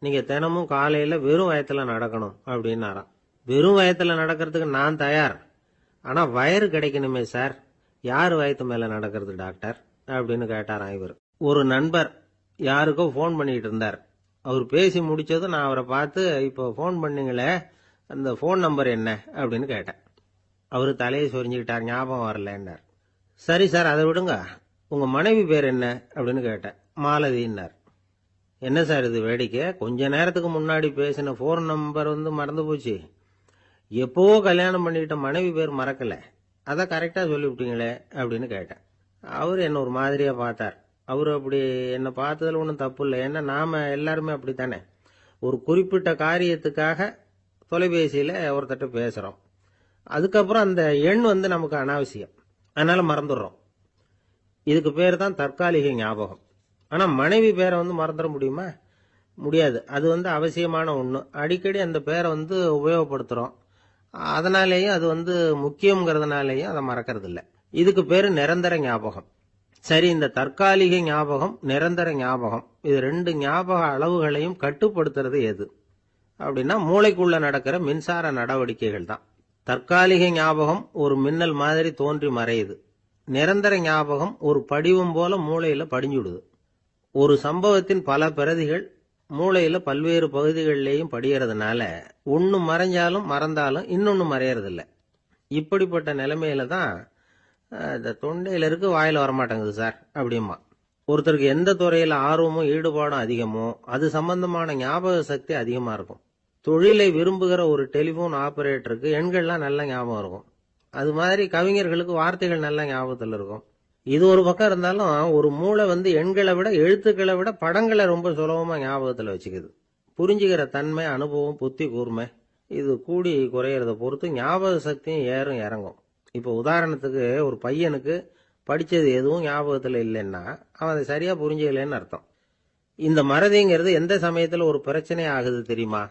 நீங்க தினமும் காலையில வெறும் வயத்துல நடக்கணும் அப்படின்னாராம். வெறும் வயத்துல நடக்கிறதுக்கு நான் தயார், ஆனா வயிறு கிடைக்கணுமே சார், யார் வயத்து மேல நடக்கிறது டாக்டர் அப்படின்னு கேட்டாராம் இவர். ஒரு நண்பர் யாருக்கோ போன் பண்ணிட்டு இருந்தார். அவர் பேசி முடிச்சதும் நான் அவரை பார்த்து, இப்போ போன் பண்ணீங்களே அந்த போன் நம்பர் என்ன அப்படின்னு கேட்டேன். அவரு தலையை சொரிஞ்சுக்கிட்டார், ஞாபகம் வரலன்னார். சரி சார் அதை விடுங்க, உங்க மனைவி பேர் என்ன அப்படின்னு கேட்டேன். மாலதின்னார். என்ன சார் இது வேடிக்கை, கொஞ்ச நேரத்துக்கு முன்னாடி பேசின போன் நம்பர் மறந்து போச்சு, எப்பவோ கல்யாணம் பண்ணிக்கிட்ட மனைவி பேர் மறக்கல, அதை கரெக்டா சொல்லிவிட்டீங்களே அப்படின்னு கேட்டேன். அவர் என்ன ஒரு மாதிரியா பார்த்தார். அவரு அப்படி என்ன பார்த்ததுல ஒன்றும் தப்பு இல்லை, ஏன்னா நாம எல்லாருமே அப்படித்தானே. ஒரு குறிப்பிட்ட காரியத்துக்காக தொலைபேசியில ஒருத்தட்ட பேசுறோம், அதுக்கப்புறம் அந்த எண் நமக்கு அனாவசியம், அதனால மறந்துடுறோம். இதுக்கு பேர் தான் தற்காலிக ஞாபகம். ஆனா மனைவி பேரை மறந்துட முடியுமா? முடியாது. அது அவசியமான ஒண்ணு. அடிக்கடி அந்த பேரை உபயோகப்படுத்துறோம், அதனாலேயும் அது முக்கியங்கிறதுனாலேயும் அதை மறக்கிறது இல்லை. இதுக்கு பேரு நிரந்தர ஞாபகம். சரி, இந்த தற்காலிக ஞாபகம், நிரந்தர ஞாபகம், இது ரெண்டு ஞாபக அளவுகளையும் கட்டுப்படுத்துறது எது அப்படின்னா மூளைக்குள்ள நடக்கிற மின்சார நடவடிக்கைகள் தான். தற்காலிக ஞாபகம் ஒரு மின்னல் மாதிரி தோன்றி மறையுது, நிரந்தர ஞாபகம் ஒரு படிவம் போல மூளையில படிஞ்சுடுது. ஒரு சம்பவத்தின் பல பிரதிகள் மூளையில பல்வேறு பகுதிகளிலேயும் படியறதுனால ஒன்னு மறைஞ்சாலும் மறந்தாலும் இன்னொன்னு மறையறதில்ல. இப்படிப்பட்ட நிலைமையில தான் இந்த தொண்டையில இருக்கு வாயில வரமாட்டேங்குது சார் அப்படிமா. ஒருத்தருக்கு எந்த துறையில ஆர்வமும் ஈடுபாடும் அதிகமோ அது சம்பந்தமான ஞாபக சக்தி அதிகமா இருக்கும். தொழிலை விரும்புகிற ஒரு டெலிபோன் ஆபரேட்டருக்கு எண்கள்லாம் நல்ல ஞாபகம் இருக்கும். அது மாதிரி கவிஞர்களுக்கு வார்த்தைகள் நல்ல ஞாபகத்தில் இருக்கும். இது ஒரு பக்கம் இருந்தாலும் ஒரு மூளை எண்களை விட எழுத்துக்களை விட படங்களை ரொம்ப சுலபமா ஞாபகத்துல வச்சுக்குது. புரிஞ்சுக்கிற தன்மை, அனுபவம், புத்தி கூர்மை இது கூடி குறையறத பொறுத்து ஞாபக சக்தியும் ஏறும் இறங்கும். இப்போ உதாரணத்துக்கு ஒரு பையனுக்கு படிச்சது எதுவும் ஞாபகத்துல இல்லைன்னா அவன் அதை சரியா புரிஞ்சுக்கலன்னு அர்த்தம். இந்த மறதிங்கிறது எந்த சமயத்துல ஒரு பிரச்சனை ஆகுது தெரியுமா?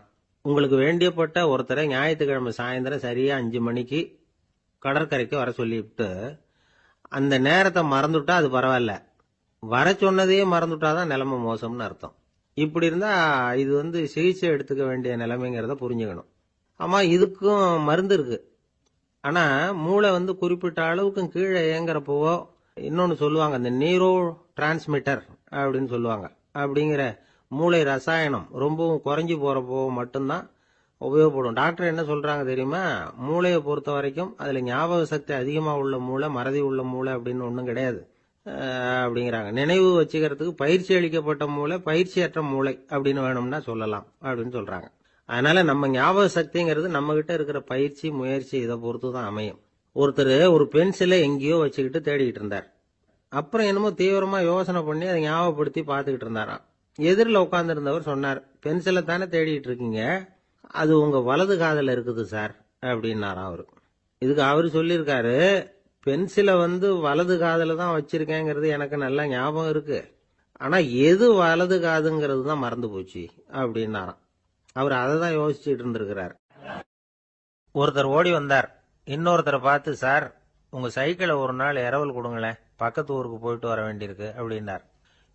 உங்களுக்கு வேண்டியப்பட்ட ஒருத்தரை ஞாயிற்றுக்கிழமை சாயந்தரம் சரியா 5 மணிக்கு கடற்கரைக்கு வர சொல்லிவிட்டு அந்த நேரத்தை மறந்துட்டா அது பரவாயில்ல, வர சொன்னதையே மறந்துட்டாதான் நிலைமை மோசம்னு அர்த்தம். இப்படி இருந்தா இது சிகிச்சை எடுத்துக்க வேண்டிய நிலைமைங்கிறத புரிஞ்சுக்கணும். ஆமா, இதுக்கும் மருந்து இருக்கு. ஆனா மூளை குறிப்பிட்ட அளவுக்கும் கீழே இயங்குறப்போ இன்னொன்னு சொல்லுவாங்க, இந்த நியூரோ டிரான்ஸ்மிட்டர் அப்படின்னு சொல்லுவாங்க. அப்படிங்கிற மூளை ரசாயனம் ரொம்பவும் குறைஞ்சி போறப்போ மட்டும்தான் உபயோகப்படும். டாக்டர் என்ன சொல்றாங்க தெரியுமா? மூளையை பொறுத்த வரைக்கும் அதுல ஞாபக சக்தி அதிகமா உள்ள மூளை, மறதி உள்ள மூளை அப்படின்னு ஒண்ணும் கிடையாது அப்படிங்கிறாங்க. நினைவு வச்சுக்கிறதுக்கு பயிற்சி அளிக்கப்பட்ட மூளை, பயிற்சியற்ற மூளை அப்படின்னு வேணும்னா சொல்லலாம் அப்படின்னு சொல்றாங்க. அதனால நம்ம ஞாபக சக்திங்கிறது நம்ம கிட்ட இருக்கிற பயிற்சி, முயற்சி இதை பொறுத்து தான் அமையும். ஒருத்தர் ஒரு பென்சிலை எங்கேயோ வச்சுக்கிட்டு தேடிட்டு இருந்தார். அப்புறம் என்னமோ தீவிரமா யோசனை பண்ணி அதை ஞாபகப்படுத்தி பார்த்துக்கிட்டு இருந்தாராம். எதிரில் உட்கார்ந்து இருந்தவர் சொன்னார், பென்சிலை தானே தேடிட்டு இருக்கீங்க, அது உங்க வலது காதுல இருக்குது சார் அப்படின்னாராம் அவரு. இதுக்கு அவரு சொல்லியிருக்காரு, பென்சிலை வலது காதுல தான் வச்சிருக்கேங்கிறது எனக்கு நல்லா ஞாபகம் இருக்கு, ஆனா எது வலது காதுங்கிறது தான் மறந்து போச்சு அப்படின்னாராம். அவர் அதை தான் யோசிச்சுட்டு இருந்திருக்கிறார். ஒருத்தர் ஓடி வந்தார், இன்னொருத்தரை பார்த்து, சார் உங்க சைக்கிளை ஒரு நாள் இரவல் கொடுங்களேன், பக்கத்து ஊருக்கு போயிட்டு வர வேண்டியிருக்கு அப்படின்னார்.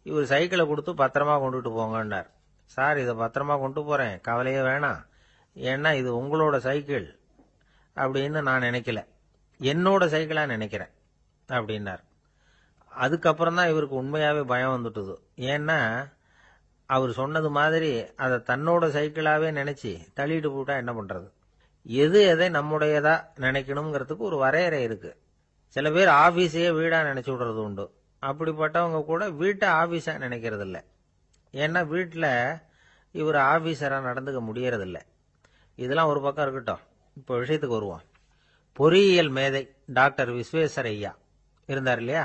இவர் சைக்கிளை கொடுத்து பத்திரமா கொண்டுட்டு போங்கன்னார். சார் இதை பத்திரமா கொண்டு போறேன், கவலையே வேணாம், ஏன்னா இது உங்களோட சைக்கிள் அப்படின்னு நான் நினைக்கல, என்னோட சைக்கிளா நினைக்கிறேன் அப்படின்னார். அதுக்கப்புறம் தான் இவருக்கு உண்மையாவே பயம் வந்துட்டுது. ஏன்னா அவர் சொன்னது மாதிரி அதை தன்னோட சைக்கிளாவே நினைச்சு தள்ளிட்டு போட்டா என்ன பண்றது? எது எதை நம்முடையதா நினைக்கணுங்கிறதுக்கு ஒரு வரையறை இருக்கு. சில பேர் ஆபீஸையே வீடா நினைச்சு விடுறது உண்டு. அப்படிப்பட்டவங்க கூட வீட்டை ஆபீஸா நினைக்கிறது இல்ல. ஏன்னா வீட்டில் இவர் ஆபீசரா நடந்துக்க முடியறதில்ல. இதெல்லாம் ஒரு பக்கம் இருக்கட்டும். இப்போ விஷயத்துக்கு வருவோம். பொறியியல் மேதை டாக்டர் விஸ்வேஸ்வரய்யா இருந்தார் இல்லையா,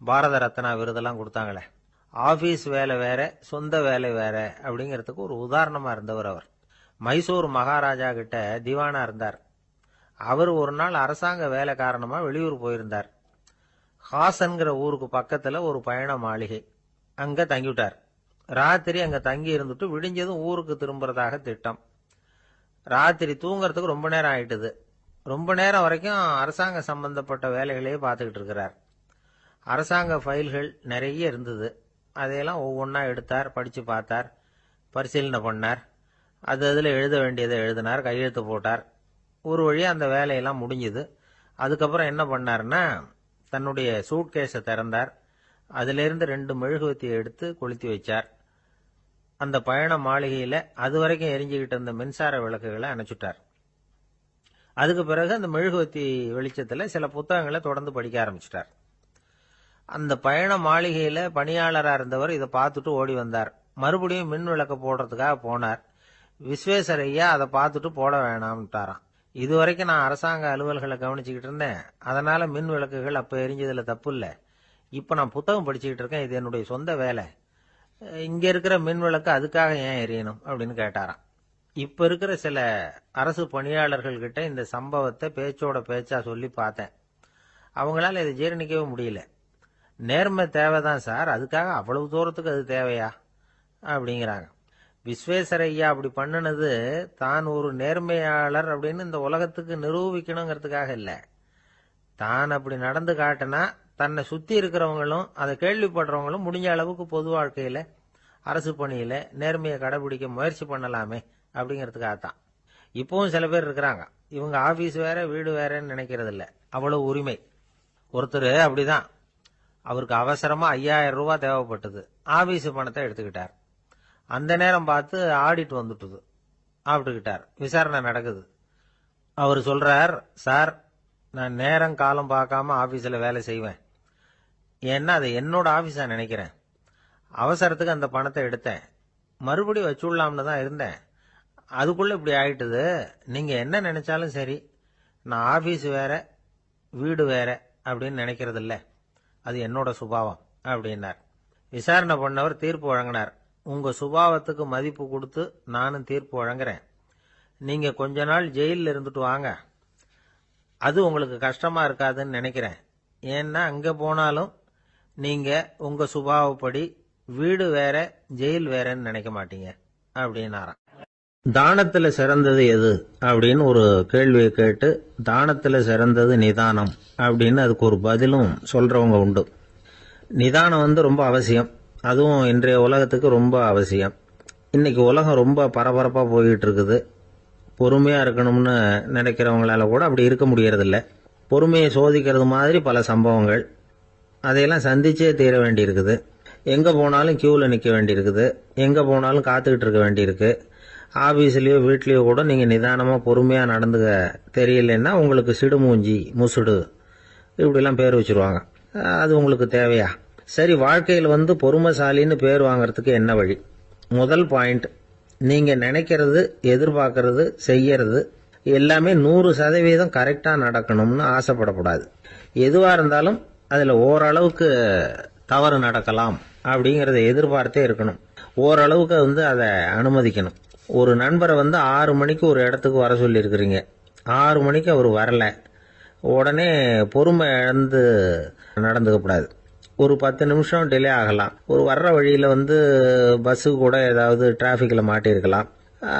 பாரத ரத்னா விருதெல்லாம் கொடுத்தாங்களே. ஆபீஸ் வேலை வேற, சொந்த வேலை வேற அப்படிங்கிறதுக்கு ஒரு உதாரணமா இருந்தவர் அவர். மைசூர் மகாராஜா கிட்ட திவானா இருந்தார். அவர் ஒரு நாள் அரசாங்க வேலை காரணமா வெளியூர் போயிருந்தார். ஹாசன்கிற ஊருக்கு பக்கத்துல ஒரு பயண மாளிகை, அங்க தங்கிவிட்டார். ராத்திரி அங்க தங்கி இருந்துட்டு விடிஞ்சதும் ஊருக்கு திரும்புறதாக திட்டம். ராத்திரி தூங்கறதுக்கு ரொம்ப நேரம் ஆயிட்டுது. ரொம்ப நேரம் வரைக்கும் அரசாங்க சம்பந்தப்பட்ட வேலைகளையே பார்த்துக்கிட்டு இருக்கிறார். அரசாங்க ஃபைல்கள் நிறைய இருந்தது. அதையெல்லாம் ஒவ்வொன்றா எடுத்தார், படிச்சு பார்த்தார், பரிசீலனை பண்ணார். அதில் எழுத வேண்டியதை எழுதினார், கையெழுத்து போட்டார். ஒரு வழியா அந்த வேலையெல்லாம் முடிஞ்சுது. அதுக்கப்புறம் என்ன பண்ணார்னா, தன்னுடைய சூட்கேஸை திறந்தார். அதிலிருந்து 2 மெழுகுவத்தியை எடுத்து கொளுத்தி வச்சார். அந்த பயண மாளிகையில அது வரைக்கும் எரிஞ்சுக்கிட்டு இருந்த மின்சார விளக்குகளை அணைச்சுட்டார். அதுக்கு பிறகு அந்த மெழுகுவத்தி வெளிச்சத்துல சில புத்தகங்களை தொடர்ந்து படிக்க ஆரம்பிச்சிட்டார். அந்த பயண மாளிகையில பணியாளரா இருந்தவர் இதை பார்த்துட்டு ஓடி வந்தார். மறுபடியும் மின் விளக்க போடுறதுக்காக போனார். விஸ்வேஸ்வரய்யா அதை பார்த்துட்டு போட வேணாம்ட்டாராம். இதுவரைக்கும் நான் அரசாங்க அலுவல்களை கவனிச்சுக்கிட்டு இருந்தேன், அதனால மின் விளக்குகள் அப்ப எரிஞ்சதுல தப்பு இல்ல. இப்ப நான் புத்தகம் படிச்சுக்கிட்டு இருக்கேன், இது என்னுடைய சொந்த வேலை. இங்க இருக்கிற மின் விளக்கு அதுக்காக ஏன் எரியணும் அப்படின்னு கேட்டாராம். இப்ப இருக்கிற சில அரசு பணியாளர்கள் கிட்ட இந்த சம்பவத்தை பேச்சோட பேச்சா சொல்லி பார்த்தேன். அவங்களால இதை ஜீரணிக்கவே முடியல. நேர்மை தேவைதான் சார், அதுக்காக அவ்வளவு தூரத்துக்கு அது தேவையா அப்படிங்கிறாங்க. விஸ்வேஸ்வரய்யா அப்படி பண்ணினது தான் ஒரு நேர்மையாளர் அப்படின்னு இந்த உலகத்துக்கு நிரூபிக்கணுங்கிறதுக்காக இல்ல. தான் அப்படி நடந்து காட்டினா தன்னை சுத்தி இருக்கிறவங்களும் அதை கேள்விப்படுறவங்களும் முடிஞ்ச அளவுக்கு பொது வாழ்க்கையில அரசு பணியில நேர்மையை கடைபிடிக்க முயற்சி பண்ணலாமே அப்படிங்கிறதுக்காகத்தான். இப்பவும் சில பேர் இருக்கிறாங்க, இவங்க ஆபீஸ் வேற வீடு வேறன்னு நினைக்கிறது இல்ல, அவ்வளவு உரிமை. ஒருத்தர் அப்படிதான், அவருக்கு அவசரமா 5000 ரூபாய் தேவைப்பட்டது. ஆபீஸ் பணத்தை எடுத்துக்கிட்டார். அந்த நேரம் பார்த்து ஆடிட் வந்துட்டுது. ஆப்பிட்டுக்கிட்டார். விசாரணை நடக்குது. அவர் சொல்றார், சார் நான் நேரம் காலம் பார்க்காம ஆபீஸ்ல வேலை செய்வேன். ஏன்னா அதை என்னோட ஆபீஸா நினைக்கிறேன். அவசரத்துக்கு அந்த பணத்தை எடுத்தேன், மறுபடியும் வச்சுடலாம்னு தான் இருந்தேன். அதுக்குள்ள இப்படி ஆயிட்டுது. நீங்க என்ன நினைச்சாலும் சரி, நான் ஆபீஸ் வேற வீடு வேற அப்படின்னு நினைக்கிறது இல்ல, அது என்னோட சுபாவம் அப்படின்னார். விசாரணை பண்ணவர் தீர்ப்பு வழங்கினார். உங்க சுபாவத்துக்கு மதிப்பு கொடுத்து நானும் தீர்ப்பு வழங்குறேன். நீங்க கொஞ்ச நாள் ஜெயிலில் இருந்துட்டு வாங்க, அது உங்களுக்கு கஷ்டமா இருக்காதுன்னு நினைக்கிறேன். ஏன்னா அங்க போனாலும் நீங்க உங்க சுபாவப்படி வீடு வேற ஜெயில் வேறன்னு நினைக்க மாட்டீங்க அப்படின்னாராம். தானத்துல சிறந்தது எது அப்படின்னு ஒரு கேள்வியை கேட்டு, தானத்துல சிறந்தது நிதானம் அப்படின்னு அதுக்கு ஒரு பதிலும் சொல்றவங்க உண்டு. நிதானம் ரொம்ப அவசியம். அதுவும் இன்றைய உலகத்துக்கு ரொம்ப அவசியம். இன்னைக்கு உலகம் ரொம்ப பரபரப்பா போயிட்டு இருக்குது. பொறுமையா இருக்கணும்னு நினைக்கிறவங்களால கூட அப்படி இருக்க முடியறதில்ல. பொறுமையை சோதிக்கிறது மாதிரி பல சம்பவங்கள், அதையெல்லாம் சந்திச்சே தீர வேண்டியிருக்குது. எங்க போனாலும் கியூல நிக்க வேண்டியிருக்குது. எங்க போனாலும் காத்துக்கிட்டு இருக்க வேண்டியிருக்கு. ஆபீஸ்லயோ வீட்லயோ கூட நீங்க நிதானமா பொறுமையா நடந்துக்க தெரியலன்னா உங்களுக்கு சிடுமூஞ்சி, முசுடு இப்படிலாம் பேர் வச்சிருவாங்க. அது உங்களுக்கு தேவையா? சரி, வாழ்க்கையில் பொறுமைசாலின்னு பேர் வாங்கறதுக்கு என்ன வழி? முதல் பாயிண்ட், நீங்க நினைக்கிறது, எதிர்பார்க்கறது, செய்யறது எல்லாமே 100% கரெக்டா நடக்கணும்னு ஆசைப்படக்கூடாது. எதுவா இருந்தாலும் அதுல ஓரளவுக்கு தவறு நடக்கலாம் அப்படிங்கறத எதிர்பார்த்தே இருக்கணும். ஓரளவுக்கு அதை அனுமதிக்கணும். ஒரு நண்பரை 6 மணிக்கு ஒரு இடத்துக்கு வர சொல்லி இருக்கிறீங்க. 6 மணிக்கு அவர் வரல, உடனே பொறுமை இழந்து நடந்துக்க கூடாது. ஒரு 10 நிமிஷம் டிலே ஆகலாம். ஒரு வர்ற வழியில பஸ்ஸு கூட ஏதாவது டிராபிக்ல மாட்டிருக்கலாம்.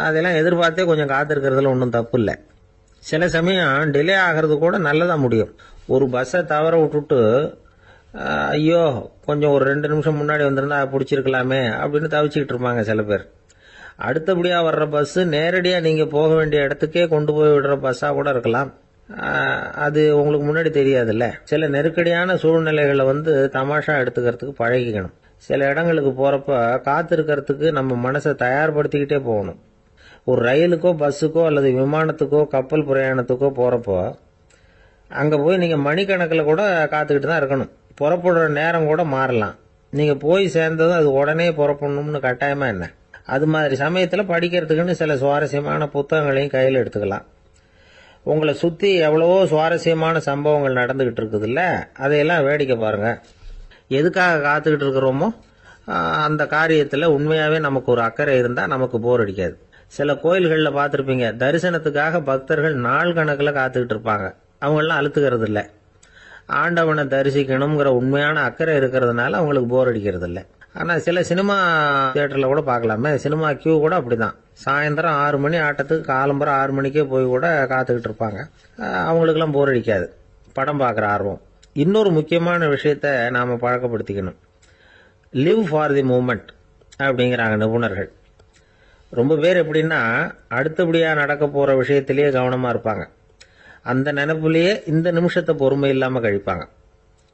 அதெல்லாம் எதிர்பார்த்தே கொஞ்சம் காத்திருக்கிறதுல ஒன்றும் தப்பு இல்லை. சில சமயம் டிலே ஆகிறது கூட நல்லதா முடியும். ஒரு பஸ்ஸை தவற விட்டுட்டு, ஐயோ கொஞ்சம் ஒரு 2 நிமிஷம் முன்னாடி வந்திருந்தா பிடிச்சிருக்கலாமே அப்படின்னு தவிச்சுக்கிட்டு இருப்பாங்க சில பேர். அடுத்தபடியா வர்ற பஸ் நேரடியா நீங்க போக வேண்டிய இடத்துக்கே கொண்டு போய் விடுற பஸ்ஸா கூட இருக்கலாம். அது உங்களுக்கு முன்னாடி தெரியாதுல்ல. சில நெருக்கடியான சூழ்நிலைகளை தமாஷா எடுத்துக்கிறதுக்கு பழகிக்கணும். சில இடங்களுக்கு போறப்ப காத்திருக்கிறதுக்கு நம்ம மனசை தயார்படுத்திக்கிட்டே போகணும். ஒரு ரயிலுக்கோ பஸ்ஸுக்கோ அல்லது விமானத்துக்கோ கப்பல் பிரயாணத்துக்கோ போறப்போ அங்க போய் நீங்க மணிக்கணக்கில் கூட காத்துக்கிட்டு தான் இருக்கணும். புறப்படுற நேரம் கூட மாறலாம். நீங்க போய் சேர்ந்ததும் அது உடனே புறப்படணும்னு கட்டாயமா என்ன? அது மாதிரி சமயத்தில் படிக்கிறதுக்குன்னு சில சுவாரஸ்யமான புத்தகங்களையும் கையில் எடுத்துக்கலாம். உங்களை சுற்றி எவ்வளவோ சுவாரஸ்யமான சம்பவங்கள் நடந்துகிட்டு இருக்குதுல்ல, அதையெல்லாம் வேடிக்கை பாருங்க. எதுக்காக காத்துக்கிட்டு இருக்கிறோமோ அந்த காரியத்தில் உண்மையாகவே நமக்கு ஒரு அக்கறை இருந்தால் நமக்கு போர் அடிக்காது. சில கோயில்களில் பார்த்துருப்பீங்க, தரிசனத்துக்காக பக்தர்கள் நாள் கணக்கில் காத்துக்கிட்டு இருப்பாங்க. அவங்களாம் அழுத்துக்கிறது இல்லை. ஆண்டவனை தரிசிக்கணுங்கிற உண்மையான அக்கறை இருக்கிறதுனால அவங்களுக்கு போர் அடிக்கிறது இல்லை. ஆனால் சில சினிமா தியேட்டரில் கூட பார்க்கலாமே, சினிமா கியூ கூட அப்படிதான். சாயந்தரம் 6 மணி ஆட்டத்துக்கு காலம்பரம் 6 மணிக்கே போய் கூட காத்துக்கிட்டு இருப்பாங்க. அவங்களுக்கெல்லாம் போர் அடிக்காது, படம் பார்க்குற ஆர்வம். இன்னொரு முக்கியமான விஷயத்த நாம் பழக்கப்படுத்திக்கணும். லிவ் ஃபார் தி மூமெண்ட் அப்படிங்கிறாங்க நிபுணர்கள். ரொம்ப பேர் எப்படின்னா அடுத்தபடியாக நடக்க போகிற விஷயத்திலேயே கவனமாக இருப்பாங்க. அந்த நினைப்புலேயே இந்த நிமிஷத்தை பொறுமை இல்லாமல் கழிப்பாங்க.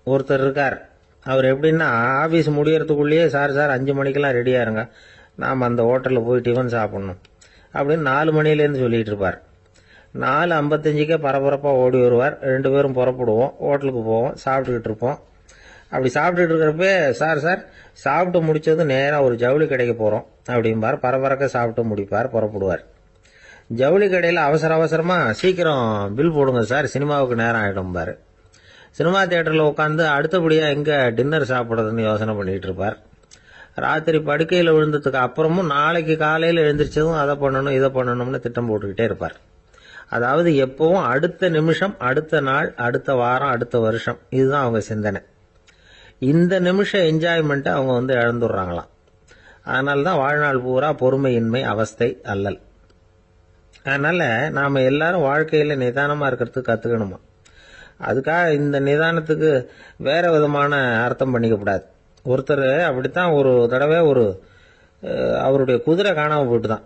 ஒருத்தர் இருக்கார், அவர் எப்படின்னா ஆஃபீஸ் முடியறதுக்குள்ளேயே சார் 5 மணிக்கெல்லாம் ரெடியாக இருங்க, நாம் அந்த ஹோட்டலில் போய் டிஃபன் சாப்பிட்ணும் அப்படின்னு 4 மணிலேருந்து சொல்லிகிட்டு இருப்பார். 4:55 பரபரப்பாக ஓடி வருவார். 2 பேரும் புறப்படுவோம், ஹோட்டலுக்கு போவோம், சாப்பிட்டுக்கிட்டு இருப்போம். அப்படி சாப்பிட்டுட்டு இருக்கிறப்ப சார் சாப்பிட்டு முடிச்சது நேராக ஒரு ஜவுளி கடைக்கு போகிறோம் அப்படிம்பார். பரபரக்க சாப்பிட்டு முடிப்பார், புறப்படுவார். ஜவுளி கடையில் அவசரமாக சீக்கிரம் பில் போடுங்க சார், சினிமாவுக்கு நேரம் ஆகிடும்பார். சினிமா தியேட்டரில் உட்காந்து அடுத்தபடியாக எங்கே டின்னர் சாப்பிட்றதுன்னு யோசனை பண்ணிகிட்டு இருப்பார். ராத்திரி படுக்கையில் விழுந்ததுக்கு அப்புறமும் நாளைக்கு காலையில் எழுந்திரிச்சதும் அதை பண்ணணும் இதை பண்ணணும்னு திட்டம் போட்டுக்கிட்டே இருப்பார். அதாவது எப்பவும் அடுத்த நிமிஷம், அடுத்த நாள், அடுத்த வாரம், அடுத்த வருஷம், இதுதான் அவங்க சிந்தனை. இந்த நிமிஷம் என்ஜாய்மெண்ட்டை அவங்க இழந்துடுறாங்களாம். அதனால தான் வாழ்நாள் பூரா பொறுமையின்மை, அவஸ்தை, அல்லல். அதனால நாம் எல்லாரும் வாழ்க்கையில் நிதானமாக இருக்கிறதுக்கு கற்றுக்கணுமா. அதுக்காக இந்த நிதானத்துக்கு வேற விதமான அர்த்தம் பண்ணிக்கப்படாது. ஒருத்தர் அப்படித்தான் ஒரு தடவை அவருடைய குதிரை காணாமல் போயிட்டு தான்.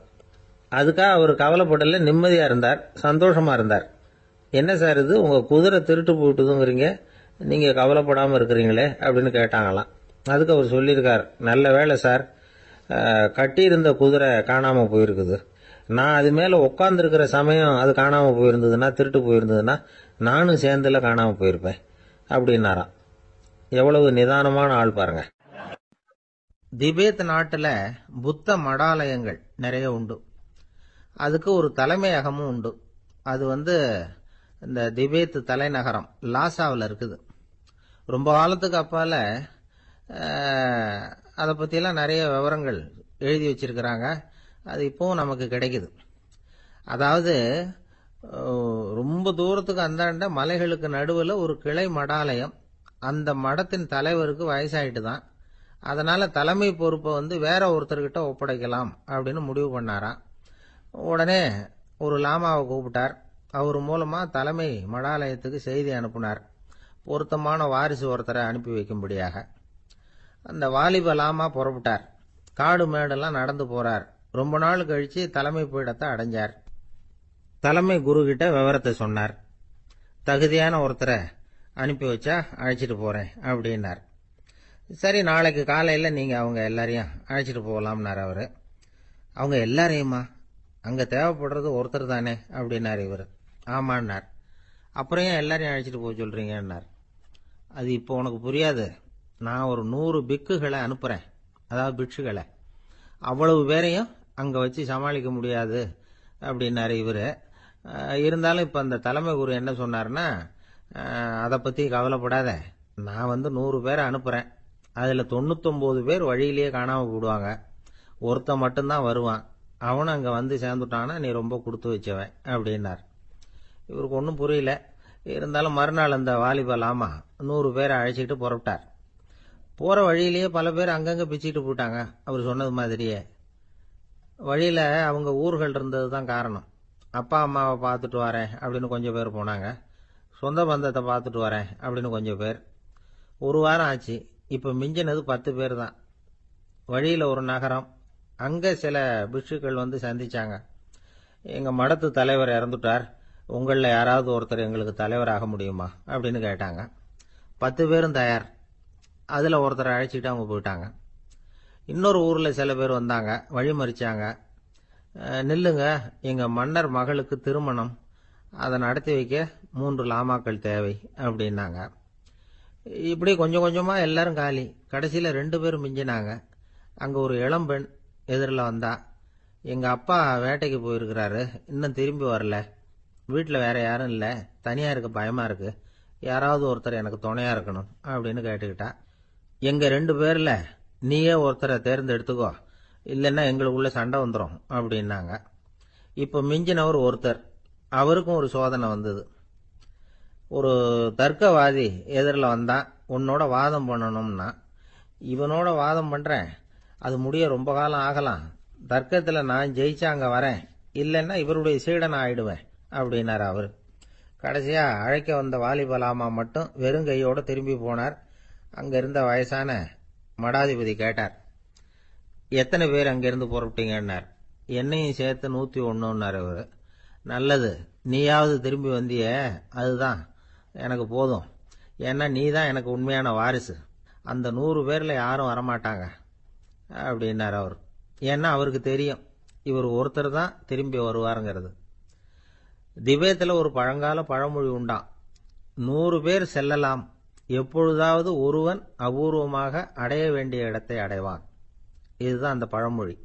அதுக்காக அவர் கவலைப்படல, நிம்மதியாக இருந்தார், சந்தோஷமாக இருந்தார். என்ன சார் இது, உங்கள் குதிரை திருட்டு போயிட்டுதுங்கிறீங்க, நீங்கள் கவலைப்படாமல் இருக்கிறீங்களே அப்படின்னு கேட்டாங்களாம். அதுக்கு அவர் சொல்லியிருக்கார், நல்ல வேலை சார், கட்டியிருந்த குதிரை காணாமல் போயிருக்குது. நான் அது மேலே உட்காந்துருக்கிற சமயம் அது காணாமல் போயிருந்ததுன்னா, திருட்டு போயிருந்ததுன்னா நானும் சேர்ந்துல காணாமல் போயிருப்பேன் அப்படின்னாராம். எவ்வளவு நிதானமான ஆள் பாருங்க. திபேத் நாட்டில் புத்த மடாலயங்கள் நிறைய உண்டு. அதுக்கு ஒரு தலைமையகமும் உண்டு. அது இந்த திபேத் தலைநகரம் லாசாவில் இருக்குது. ரொம்ப காலத்துக்கு அப்பால அதை பற்றியெல்லாம் நிறைய விவரங்கள் எழுதி வச்சிருக்கிறாங்க. அது இப்போவும் நமக்கு கிடைக்குது. அதாவது ரொம்ப தூரத்துக்கு அந்தாண்ட மலைகளுக்கு நடுவில் ஒரு கிளை மடாலயம். அந்த மடத்தின் தலைவருக்கு வயசாயிட்டு தான். அதனால தலைமை பொறுப்பை வேற ஒருத்தர்கிட்ட ஒப்படைக்கலாம் அப்படின்னு முடிவு பண்ணாராம். உடனே ஒரு லாமாவை கூப்பிட்டார். அவர் மூலமா தலைமை மடாலயத்துக்கு செய்தி அனுப்புனார், பொருத்தமான வாரிசு ஒருத்தரை அனுப்பி வைக்கும்படியாக. அந்த வாலிப லாமா புறப்பட்டார். காடு மேடெல்லாம் நடந்து போறார். ரொம்ப நாள் கழிச்சு தலைமை பீடத்தை அடைஞ்சார். தலைமை குரு கிட்ட விவரத்தை சொன்னார். தகுதியான ஒருத்தரை அனுப்பி வச்சா அழைச்சிட்டு போறேன் அப்படின்னார். சரி, நாளைக்கு காலையில் நீங்க அவங்க எல்லாரையும் அழைச்சிட்டு போகலாம்னார் அவரு. அவங்க எல்லாரையுமா? அங்க தேவைப்படுறது ஒருத்தர் தானே அப்படின்னார் இவர். ஆமான்னார். அப்புறம் ஏன் எல்லாரையும் அழைச்சிட்டு போக சொல்றீங்கன்னார். அது இப்போ உனக்கு புரியாது. நான் ஒரு 100 பிக்குகளை அனுப்புறேன், அதாவது பிட்சுகளை. அவ்வளவு பேரையும் அங்க வச்சு சமாளிக்க முடியாது அப்படின்னாரு இவரு. இருந்தாலும் இப்ப அந்த தலைமை குரு என்ன சொன்னார்னா, அதை பத்தி கவலைப்படாத, நான் 100 பேரை அனுப்புறேன். அதுல 99 பேர் வழியிலேயே காணாம போடுவாங்க, ஒருத்தன் மட்டும்தான் வருவான். அவனும் அங்க சேர்ந்துட்டானா நீ ரொம்ப கொடுத்து வச்சவன் அப்படின்னார். இவருக்கு ஒன்றும் புரியல. இருந்தாலும் மறுநாள் அந்த வாலிப லாமா 100 பேரை அழைச்சிட்டு புறப்பட்டார். போற வழியிலேயே பல பேர் அங்கங்க பிச்சுட்டு போயிட்டாங்க. அவர் சொன்னது மாதிரியே வழியில அவங்க ஊர்கள் இருந்தது தான் காரணம். அப்பா அம்மாவை பார்த்துட்டு வரேன் அப்படின்னு கொஞ்சம் பேர் போனாங்க. சொந்த பந்தத்தை பார்த்துட்டு வரேன் அப்படின்னு கொஞ்சம் பேர். ஒரு வாரம் ஆச்சு. இப்ப மிஞ்சினது 10 பேர் தான். வழியில ஒரு நகரம். அங்க சில பிட்சுக்கள் சந்திச்சாங்க. எங்க மடத்து தலைவர் இறந்துட்டார், உங்களில் யாராவது ஒருத்தர் எங்களுக்கு தலைவராக முடியுமா அப்படின்னு கேட்டாங்க. 10 பேரும் தயார். அதுல ஒருத்தரை அழைச்சிட்டு அவங்க போயிட்டாங்க. இன்னொரு ஊர்ல சில பேர் வந்தாங்க, வழிமறிச்சாங்க. நில்லுங்க, எங்க மன்னர் மகளுக்கு திருமணம், அதை நடத்தி வைக்க 3 லாமாக்கள் தேவை அப்படின்னாங்க. இப்படி கொஞ்சம் கொஞ்சமா எல்லாரும் காலி. கடைசியில 2 பேரும் மிஞ்சினாங்க. அங்க ஒரு இளம்பெண் எதிரில் வந்தா. எங்க அப்பா வேட்டைக்கு போயிருக்கிறாரு, இன்னும் திரும்பி வரல. வீட்டுல வேற யாரும் இல்ல, தனியா இருக்க பயமா இருக்கு, யாராவது ஒருத்தர் எனக்கு துணையா இருக்கணும் அப்படின்னு கேட்டுக்கிட்டா. எங்க 2 பேர்ல நீயே ஒருத்தரை தேர்ந்தெடுத்துக்கோ, இல்லைன்னா எங்களுக்குள்ள சண்டை வந்துடும் அப்படின்னாங்க. இப்ப மிஞ்சினவர் ஒருத்தர். அவருக்கும் ஒரு சோதனை வந்தது. ஒரு தர்க்கவாதி எதிரில் வந்தான். உன்னோட வாதம் பண்ணணும்னா. இவனோட வாதம் பண்றேன், அது முடிய ரொம்ப காலம் ஆகலாம், தர்க்கத்துல நான் ஜெயிச்சா அங்க வரேன், இல்லைன்னா இவருடைய சீடன் ஆயிடுவேன் அப்படின்னாரு அவரு. கடைசியா அழைக்க வந்த வாலிபலாமா மட்டும் வெறுங்கையோட திரும்பி போனார். அங்க இருந்த வயசான மடாதிபதி கேட்டார், எத்தனை பேர் அங்கிருந்து புறப்பட்டீங்கன்னார். என்னையும் சேர்த்து 101ன்னார் அவரு. நல்லது, நீயாவது திரும்பி வந்திய, அதுதான் எனக்கு போதும். ஏன்னா நீ தான் எனக்கு உண்மையான வாரிசு. அந்த 100 பேர்ல யாரும் வரமாட்டாங்க அப்படின்னார் அவர். ஏன்னா அவருக்கு தெரியும் இவர் ஒருத்தர் தான் திரும்பி வருவாருங்கிறது. திபேத்தில் ஒரு பழங்கால பழமொழி உண்டாம், 100 பேர் செல்லலாம், எப்பொழுதாவது ஒருவன் அபூர்வமாக அடைய வேண்டிய இடத்தை அடைவான். இதுதான் அந்த பழமொழி.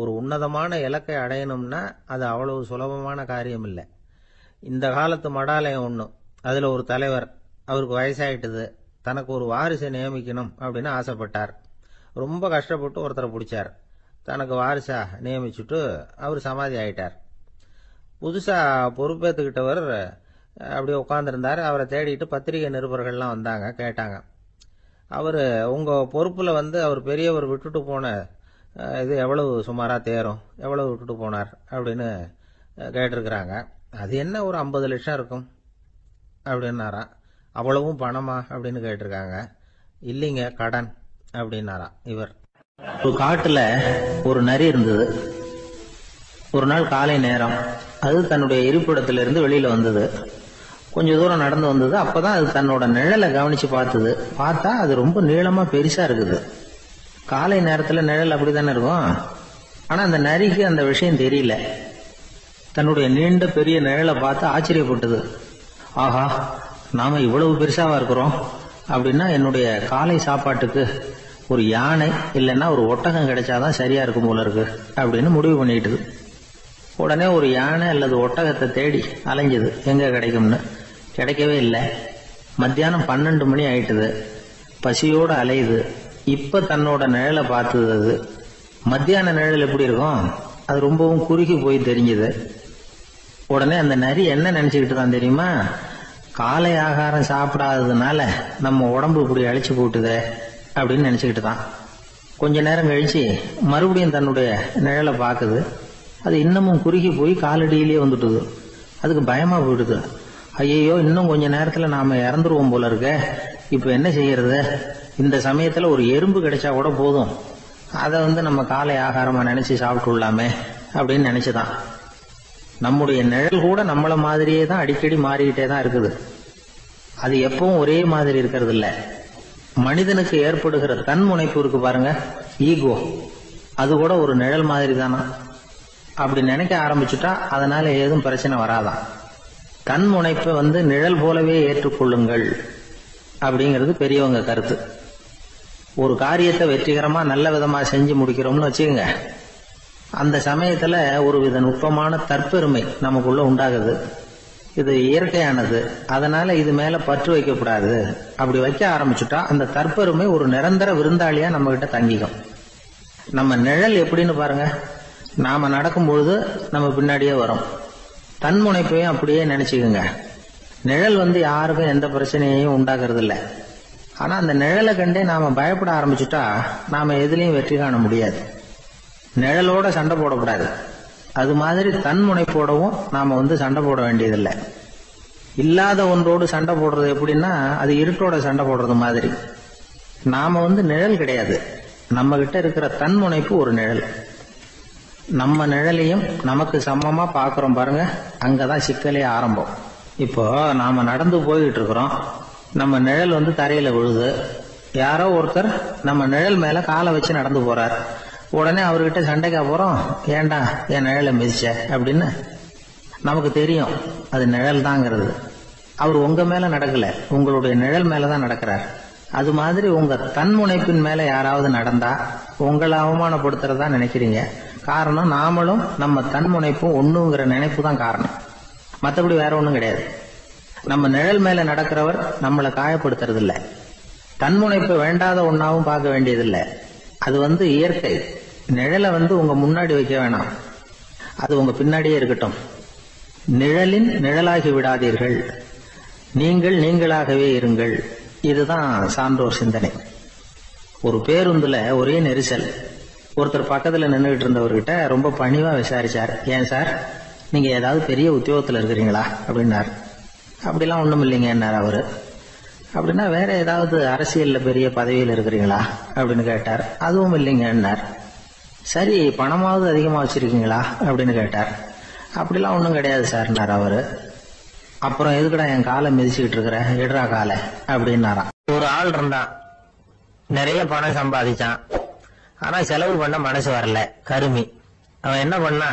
ஒரு உன்னதமான இலக்கை அடையணும்னா அது அவ்வளவு சுலபமான காரியம் இல்லை. இந்த காலத்து மடாலயம் ஒண்ணு, அதுல ஒரு தலைவர், அவருக்கு வயசாயிட்டுது, தனக்கு ஒரு வாரிசை நியமிக்கணும் அப்படின்னு ஆசைப்பட்டார். ரொம்ப கஷ்டப்பட்டு ஒருத்தரை பிடிச்சார், தனக்கு வாரிசா நியமிச்சுட்டு அவர் சமாதி ஆயிட்டார். புதுசா பொறுப்பேற்றுக்கிட்டவர் அப்படியே உட்கார்ந்துருந்தார். அவரை தேடிட்டு பத்திரிகை நிருபர்கள்லாம் வந்தாங்க, கேட்டாங்க. அவரு உங்க பொறுப்புல அவர் பெரியவர் விட்டுட்டு போன இது எவ்வளவு சுமாரா தேரும், எவ்வளவு விட்டுட்டு போனார் அப்படின்னு கேட்டிருக்கிறாங்க. அது என்ன ஒரு 50 லட்சம் இருக்கும் அப்படின்னாராம். அவ்வளவும் பணமா அப்படின்னு கேட்டிருக்காங்க. இல்லைங்க, கடன் அப்படின்னாராம் இவர். ஒரு காட்டுல ஒரு நரி இருந்தது. ஒரு நாள் காலை நேரம் அது தன்னுடைய இருப்பிடத்திலிருந்து வெளியில வந்தது. கொஞ்ச தூரம் நடந்து வந்தது. அப்பதான் அது தன்னோட நிழலை கவனிச்சு பார்த்தது. பார்த்தா அது ரொம்ப நீளமா பெருசா இருக்குது. காலை நேரத்துல நிழல் அப்படித்தானே இருக்கும். ஆனா அந்த நரிக்கு அந்த விஷயம் தெரியல. தன்னுடைய நீண்ட பெரிய நிழலை பார்த்து ஆச்சரியப்பட்டது. ஆஹா, நாம இவ்வளவு பெருசாவா இருக்கிறோம் அப்படின்னா என்னுடைய காலை சாப்பாட்டுக்கு ஒரு யானை இல்லைன்னா ஒரு ஒட்டகம் கிடைச்சாதான் சரியா இருக்கும் போல இருக்கு அப்படின்னு முடிவு பண்ணிட்டுது. உடனே ஒரு யானை அல்லது ஒட்டகத்தை தேடி அலைஞ்சது, எங்க கிடைக்கும்னு. கிடைக்கவே இல்லை. மத்தியானம் 12 மணி ஆயிட்டுது. பசியோட அலையுது. இப்ப தன்னோட நிழலை பார்த்தது. அது மத்தியான நிழல் எப்படி இருக்கும், அது ரொம்பவும் குறுகி போய் தெரிஞ்சது. உடனே அந்த நரி என்ன நினைச்சுக்கிட்டு தான் தெரியுமா, காலை ஆகாரம் சாப்பிடாததுனால நம்ம உடம்பு இப்படி அழிச்சு போட்டுதே அப்படின்னு நினைச்சுக்கிட்டு தான். கொஞ்ச நேரம் கழிச்சு மறுபடியும் தன்னுடைய நிழலை பார்க்குது. அது இன்னமும் குறுகி போய் காலடியிலேயே வந்துட்டுது. அதுக்கு பயமா போயிடுது. ஐயோ, இன்னும் கொஞ்ச நேரத்துல நாம இறந்துருவோம் போல இருக்க, இப்ப என்ன செய்யறது? இந்த சமயத்துல ஒரு எறும்பு கிடைச்சா கூட போதும், அதை நம்ம காலை ஆகாரமா நினைச்சு சாப்பிட்டுள்ளாமே அப்படின்னு நினைச்சுதான். நம்முடைய நிழல் கூட நம்மள மாதிரியே தான் அடிக்கடி மாறிக்கிட்டே தான் இருக்குது. அது எப்பவும் ஒரே மாதிரி இருக்கிறது இல்ல. மனிதனுக்கு ஏற்படுகிற தன்முனைப்பு இருக்கு பாருங்க, ஈகோ, அது கூட ஒரு நிழல் மாதிரி தானா. அப்படி நினைக்க ஆரம்பிச்சுட்டா அதனால ஏதும் பிரச்சனை வராதான். தன்முனைப்பை நிழல் போலவே ஏற்றுக்கொள்ளுங்கள் அப்படிங்கிறது பெரியவங்க கருத்து. ஒரு காரியத்தை வெற்றிகரமா நல்ல விதமா செஞ்சு முடிக்கிறோம்னு வச்சுக்கோங்க, அந்த சமயத்துல ஒரு வித நுட்பமான தற்பெருமை நமக்குள்ள உண்டாகுது. இது இயற்கையானது, அதனால இது மேல பற்று வைக்கக்கூடாது. அப்படி வைக்க ஆரம்பிச்சுட்டா அந்த தற்பெருமை ஒரு நிரந்தர விருந்தாளியா நம்ம கிட்ட தங்கிக்கும். நம்ம நிழல் எப்படின்னு பாருங்க, நாம நடக்கும் பொழுது நம்ம பின்னாடியே வரும். தன்முனைப்பையும் அப்படியே நினைச்சுக்குங்க. நிழல் யாருக்கும் எந்த பிரச்சனையையும் உண்டாக்குறது இல்லை. ஆனா அந்த நிழலை கண்டே நாம பயப்பட ஆரம்பிச்சுட்டா நாம எதுலையும் வெற்றி காண முடியாது. நிழலோட சண்டை போடக்கூடாது. அது மாதிரி தன்முனைப்போடவும் நாம சண்டை போட வேண்டியதில்லை. இல்லாத ஒன்றோடு சண்டை போடுறது எப்படின்னா, அது இருட்டோட சண்டை போடுறது மாதிரி. நாம நிழல் கிடையாது, நம்ம கிட்ட இருக்கிற தன்முனைப்பு ஒரு நிழல். நம்ம நிழலையும் நமக்கு சமமா பாக்குறோம் பாருங்க, அங்கதான் சிக்கலே ஆரம்பம். இப்போ நாம நடந்து போய்கிட்டு இருக்கிறோம், நம்ம நிழல் தரையில விழுது. யாரோ ஒருத்தர் நம்ம நிழல் மேல காலை வச்சு நடந்து போறார். உடனே அவர்கிட்ட சண்டைக்கா போறோம், ஏண்டா என் நிழலை மிதிச்ச அப்படின்னு. நமக்கு தெரியும் அது நிழல் தாங்கிறது. அவர் உங்க மேல நடக்கல, உங்களுடைய நிழல் மேலதான் நடக்கிறார். அது மாதிரி உங்க தன்முனைப்பின் மேல யாராவது நடந்தா உங்களை அவமானப்படுத்துறதா நினைக்கிறீங்க. காரணம், நாமளும் நம்ம தன்முனைப்பும் ஒண்ணுங்கிற நினைப்பு தான் காரணம், மற்றபடி வேற ஒண்ணும் கிடையாது. நம்ம நிழல் மேல நடக்கிறவர் நம்மளை காயப்படுத்துறது இல்ல. தன்முனைப்பை வேண்டாத ஒன்னாவும் பார்க்க வேண்டியதில்லை. அது இயற்கை. நிழலை உங்க முன்னாடி வைக்க வேணாம், அது உங்க பின்னாடியே இருக்கட்டும். நிழலின் நிழலாகி விடாதீர்கள், நீங்கள் நீங்களாகவே இருங்கள். இதுதான் சான்றோர் சிந்தனை. ஒரு பேருந்துல ஒரே நெரிசல். ஒருத்தர் பக்கத்துல நின்றுகிட்டு இருந்தவர்கிட்ட ரொம்ப பணிவா விசாரிச்சார், ஏன் சார் நீங்க ஏதாவது பெரிய உத்தியோகத்துல இருக்கிறீங்களா அப்படின்னார். அப்படிலாம் ஒண்ணும் இல்லைங்க என்னார் அவரு. அப்படின்னா வேற ஏதாவது அரசியல்ல பெரிய பதவியில் இருக்கிறீங்களா அப்படின்னு கேட்டார். அதுவும் இல்லைங்க என்னார். சரி, பணமாவது அதிகமா வச்சிருக்கீங்களா அப்படின்னு கேட்டார். அப்படிலாம் ஒண்ணும் கிடையாது சார்னார் அவரு. அப்புறம் எதுக்குடா என் காலை மிதிச்சுக்கிட்டு இருக்கிற, எடுறா காலை அப்படின்னாராம். ஒரு ஆள் இருந்தான், நிறைய பணம் சம்பாதிச்சான், ஆனா செலவு பண்ண மனசு வரல, கருமி. அவன் என்ன பண்ணா,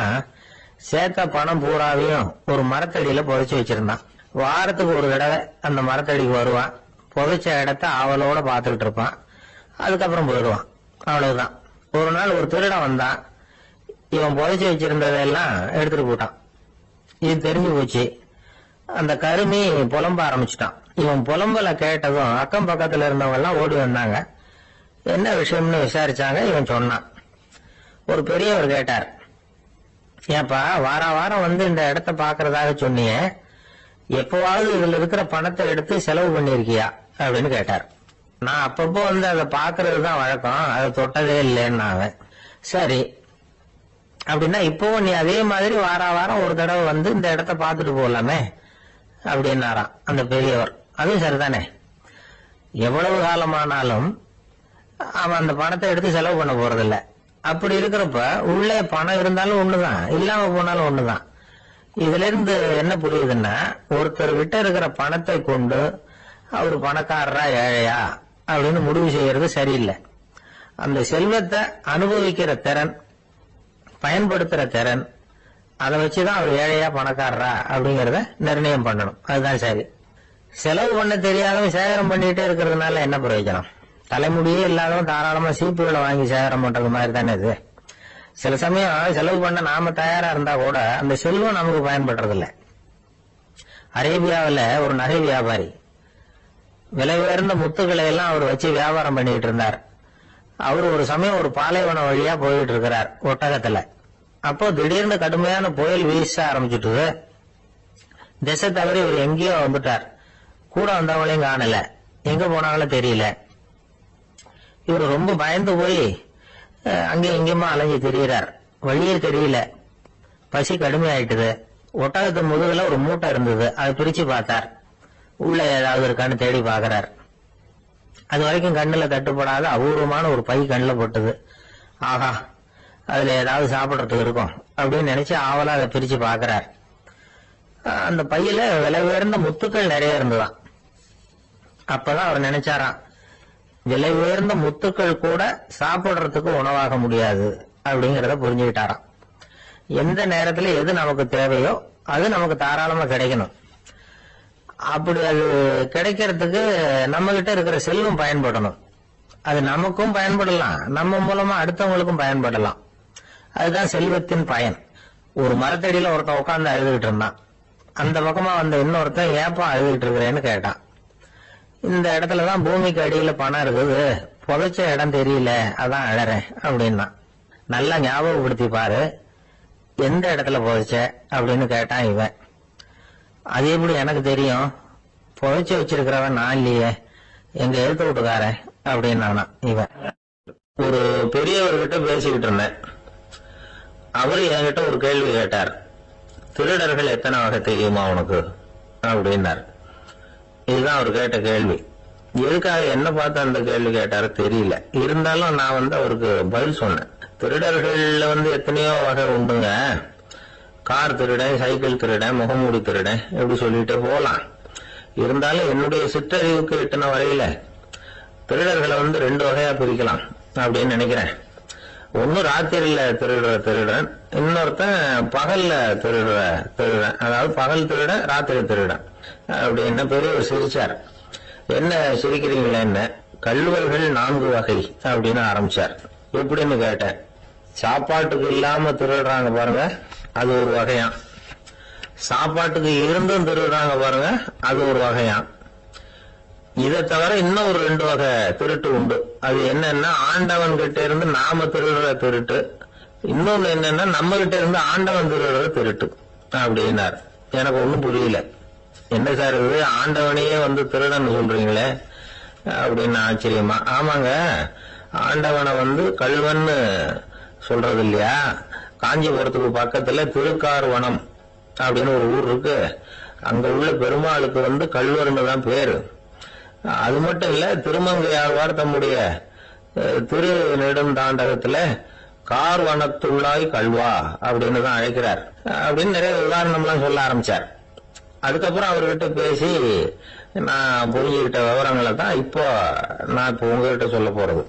சேர்த்த பணம் பூராவையும் ஒரு மரத்தடியில புதைச்சு வச்சிருந்தான். வாரத்துக்கு ஒரு தடவை அந்த மரத்தடிக்கு வருவான், புதைச்ச இடத்த ஆவலோட பாத்துக்கிட்டு இருப்பான், அதுக்கப்புறம் போயிடுவான். அவ்வளவுதான். ஒரு நாள் ஒரு திருடன் வந்தான், இவன் புதைச்சு வச்சிருந்ததெல்லாம் எடுத்துட்டு போட்டான். இது தெரிஞ்சு போச்சு. அந்த கருமி புலம்ப ஆரம்பிச்சுட்டான். இவன் புலம்பல கேட்டதும் அக்கம் பக்கத்துல இருந்தவங்க எல்லாம் ஓடி வந்தாங்க. என்ன விஷயம்னு விசாரிச்சாங்க. இவன் சொன்னான். ஒரு பெரியவர் கேட்டார், ஏப்பா வார வாரம் இந்த இடத்த பாக்குறதாக சொன்னிய, எப்பவாவது இதுல இருக்கிற பணத்தை எடுத்து செலவு பண்ணிருக்கியா அப்படின்னு கேட்டார். நான் அப்பப்போ அதை பாக்குறதுதான் வழக்கம், அதை தொட்டதே இல்லைன்னு அவன். சரி அப்படின்னா இப்போ நீ அதே மாதிரி வார வாரம் ஒரு தடவை இந்த இடத்த பாத்துட்டு போகலாமே அப்படின்னாராம் அந்த பெரியவர். அதுவும் சரிதானே, எவ்வளவு காலமானாலும் அவன் அந்த பணத்தை எடுத்து செலவு பண்ண போறதில்ல. அப்படி இருக்கிறப்ப உள்ளே பணம் இருந்தாலும் ஒண்ணுதான், இல்லாம போனாலும் ஒண்ணுதான். இதுல இருந்து என்ன புரியுதுன்னா, ஒருத்தர் கிட்ட இருக்கிற பணத்தை கொண்டு அவரு பணக்காரரா ஏழையா அப்படின்னு முடிவு செய்யறது சரியில்லை. அந்த செல்வத்தை அனுபவிக்கிற திறன், பயன்படுத்துற திறன், அதை வச்சுதான் அவர் ஏழையா பணக்காரரா அப்படிங்கறத நிர்ணயம் பண்ணணும். அதுதான் சரி. செலவு பண்ண தெரியாதவன் சேகரம் பண்ணிட்டே இருக்கிறதுனால என்ன பிரயோஜனம்? தலைமுடியே இல்லாதவன் தாராளமா சீப்புகளை வாங்கி சேகரம் பண்றது மாதிரி தானே இது. சில சமயம் செலவு பண்ண நாம தயாரா இருந்தா கூட அந்த செல்வம் நமக்கு பயன்படுறது இல்ல. அரேபியாவில் ஒரு நகை வியாபாரி விலை உயர்ந்த முத்துக்களை எல்லாம் அவர் வச்சு வியாபாரம் பண்ணிட்டு இருந்தார். அவர் ஒரு சமயம் ஒரு பாலைவனம் வழியா போயிட்டு இருக்கிறார் ஒட்டகத்துல. அப்போ திடீர்னு கடுமையான புயல் வீச ஆரம்பிச்சுட்டு திசை தவறி இவர் எங்கேயோ வந்துட்டார். கூட வந்தவங்களையும் காணல, எங்க போனாங்களும் தெரியல. இவர் ரொம்ப பயந்து போய் அங்கே எங்கேயுமா அலைஞ்சு திரியிறார், வழியே தெரியல. பசி கடுமையாயிட்டுது. ஒட்டகத்து முதுகுல ஒரு மூட்டை இருந்தது, அதை பிரிச்சு பார்த்தார். உள்ள ஏதாவது இருக்கான்னு தேடி பாக்குறார். அது வரைக்கும் கண்ணுல தட்டுப்படாத அபூர்வமான ஒரு பை கண்ணுல போட்டது. ஆஹா, அதுல ஏதாவது சாப்பிடறதுக்கு இருக்கும் அப்படின்னு நினைச்சு ஆவலா அதை பிரிச்சு பாக்குறார். அந்த பையில விலை உயர்ந்த முத்துக்கள் நிறைய இருந்ததாம். அப்பதான் அவர் நினைச்சாராம், விலை உயர்ந்த முத்துக்கள் கூட சாப்பிடுறதுக்கு உணவாக முடியாது அப்படிங்கறத புரிஞ்சுக்கிட்டாராம். எந்த நேரத்துல எது நமக்கு தேவையோ அது நமக்கு தாராளமா கிடைக்கணும். அப்படி அது கிடைக்கிறதுக்கு நம்ம கிட்ட இருக்கிற செல்வம் பயன்படணும். அது நமக்கும் பயன்படலாம், நம்ம மூலமா அடுத்தவங்களுக்கும் பயன்படலாம். அதுதான் செல்வத்தின் பயன். ஒரு மரத்தடியில ஒருத்தன் உட்கார்ந்து அழுதுகிட்டு இருந்தான். அந்த பக்கமா வந்த இன்னொருத்தன் ஏப்பா அழுதுகிட்டு இருக்கிறேன்னு கேட்டான். இந்த இடத்துலதான் பூமிக்கு அடியில பணம் இருக்குது, புதைச்ச இடம் தெரியல, அதான் அழறேன் அப்படின்னா. நல்லா ஞாபகப்படுத்தி பாரு, எந்த இடத்துல புதைச்ச அப்படின்னு கேட்டான் இவன். அது எப்படி எனக்கு தெரியும், புதைச்சு வச்சிருக்கிறவன் நான் இல்லையே, எங்க எழுத்து விட்டுக்காரன் அப்படின்னானா இவன். ஒரு பெரியவர்கிட்ட பேசிக்கிட்டு இருந்தேன். அவரு என்கிட்ட ஒரு கேள்வி கேட்டார். திருடர்கள் எத்தனை வகை தெரியுமா உனக்கு அப்படின்னார். இதுதான் அவர் கேட்ட கேள்வி. எதுக்காக என்ன பார்த்து அந்த கேள்வி கேட்டாரு தெரியல. இருந்தாலும் நான் அவருக்கு பதில் சொன்னேன். திருடர்கள்ல எத்தனையோ வகை உண்டுங்க. கார் திருடன், சைக்கிள் திருடன், முகமூடி திருடன், எப்படி சொல்லிட்டு போலாம். இருந்தாலும் என்னுடைய சிற்றறிவுக்கு எட்டின வரையில திருடர்களை 2 வகையா பிரிக்கலாம் அப்படின்னு நினைக்கிறேன். ஒன்னு ராத்திரியில திருடுற திருடன், இன்னொருத்தன் பகல்ல திருடுற திருடன். அதாவது பகல் திருடன், ராத்திரி திருடன். அப்படின்னு பெரியவர் சிரிச்சார். என்ன சிரிக்கிறீங்களா? என்ன கள்வர்கள் 4 வகை அப்படின்னு ஆரம்பிச்சார். எப்படின்னு கேட்டேன். சாப்பாட்டுக்கு இல்லாம திருடுறாங்க பாருங்க, அது ஒரு வகையான். சாப்பாட்டுக்கு இருந்தும் திருடுறாங்க பாருங்க, அது ஒரு வகையான். இதை தவிர இன்னும் ஒரு 2 வகை திருட்டு உண்டு. அது என்னன்னா, ஆண்டவன் கிட்ட இருந்து நாம திருடுற திருட்டு, இன்னொன்னு என்னன்னா நம்ம கிட்ட இருந்து ஆண்டவன் திருடுற திருட்டு அப்படின்னார். எனக்கு ஒண்ணும் புரியல. என்ன சார் இது, ஆண்டவனையே வந்து திருடன்னு சொல்றீங்களே அப்படின்னு ஆச்சரியமா. ஆமாங்க, ஆண்டவனை வந்து கள்வன்னு சொல்றது இல்லையா? காஞ்சிபுரத்துக்கு பக்கத்துல திருக்கார்வனம் அப்படின்னு ஒரு ஊர் இருக்கு. அங்க உள்ள பெருமாளுக்கு வந்து கள்வர்னு தான் பேரு. அது மட்டும் இல்ல, திருமங்கையாழ்வார் தம்முடைய திரு நெடுந்தாண்டகத்துல கார்வனத்துள்ளாய் கல்வா அப்படின்னு தான் அழைக்கிறார் அப்படின்னு நிறைய உதாரணம்லாம் சொல்ல ஆரம்பிச்சார். அதுக்கப்புறம் அவர்கிட்ட பேசி நான் புரிஞ்சுக்கிட்ட விவரங்களை தான் இப்போ உங்ககிட்ட சொல்ல போறது.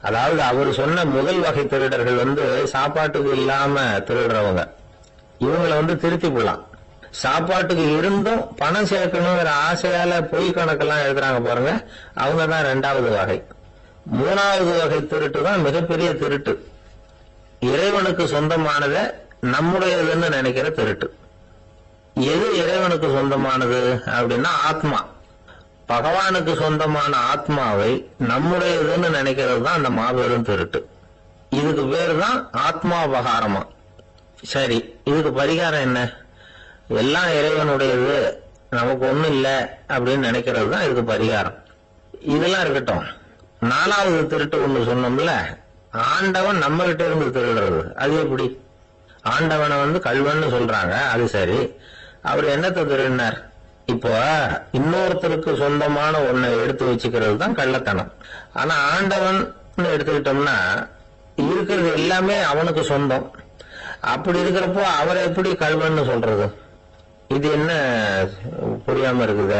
அதாவது அவர் சொன்ன முதல் வகை திருடர்கள் வந்து சாப்பாட்டுக்கு இல்லாம திருடுறவங்க. இவங்களை வந்து திருத்தி போடலாம். சாப்பாட்டுக்கு இருந்தும் பணம் சேர்க்கணுங்கிற ஆசையால பொய் கணக்கெல்லாம் எழுதுறாங்க பாருங்க, அவங்க தான் 2வது வகை. 3வது வகை திருட்டு தான் மிகப்பெரிய திருட்டு. இறைவனுக்கு சொந்தமானதை நம்முடையதுன்னு நினைக்கிற திருட்டு. எது இறைவனுக்கு சொந்தமானது அப்படின்னா ஆத்மா. பகவானுக்கு சொந்தமான ஆத்மாவை நம்முடையதுன்னு நினைக்கிறது தான் அந்த மாபெரும் திருட்டு. இதுக்கு பேரு தான் ஆத்மாபகாரமா. சரி, இதுக்கு பரிகாரம் என்ன? எல்லாம் இறைவனுடையது, நமக்கு ஒண்ணும் இல்லை அப்படின்னு நினைக்கிறது தான் இதுக்கு பரிகாரம். இதெல்லாம் இருக்கட்டும். 4வது திருட்டு ஒண்ணு சொன்னோம்ல, ஆண்டவன் நம்ம கிட்ட இருந்து திருடுறது. அது எப்படி? ஆண்டவனை வந்து கள்வன்னு சொல்றாங்க, அது சரி. அவர் என்னத்தை திருடினார்? இப்போ இன்னொருத்தருக்கு சொந்தமான ஒன்னை எடுத்து வச்சுக்கிறது தான் கள்ளத்தனம். ஆனா ஆண்டவன் எடுத்துக்கிட்டோம்னா இருக்கிறது எல்லாமே அவனுக்கு சொந்தம். அப்படி இருக்கிறப்போ அவரை எப்படி கள்வன்னு சொல்றது? இது என்ன புரியாம இருக்குது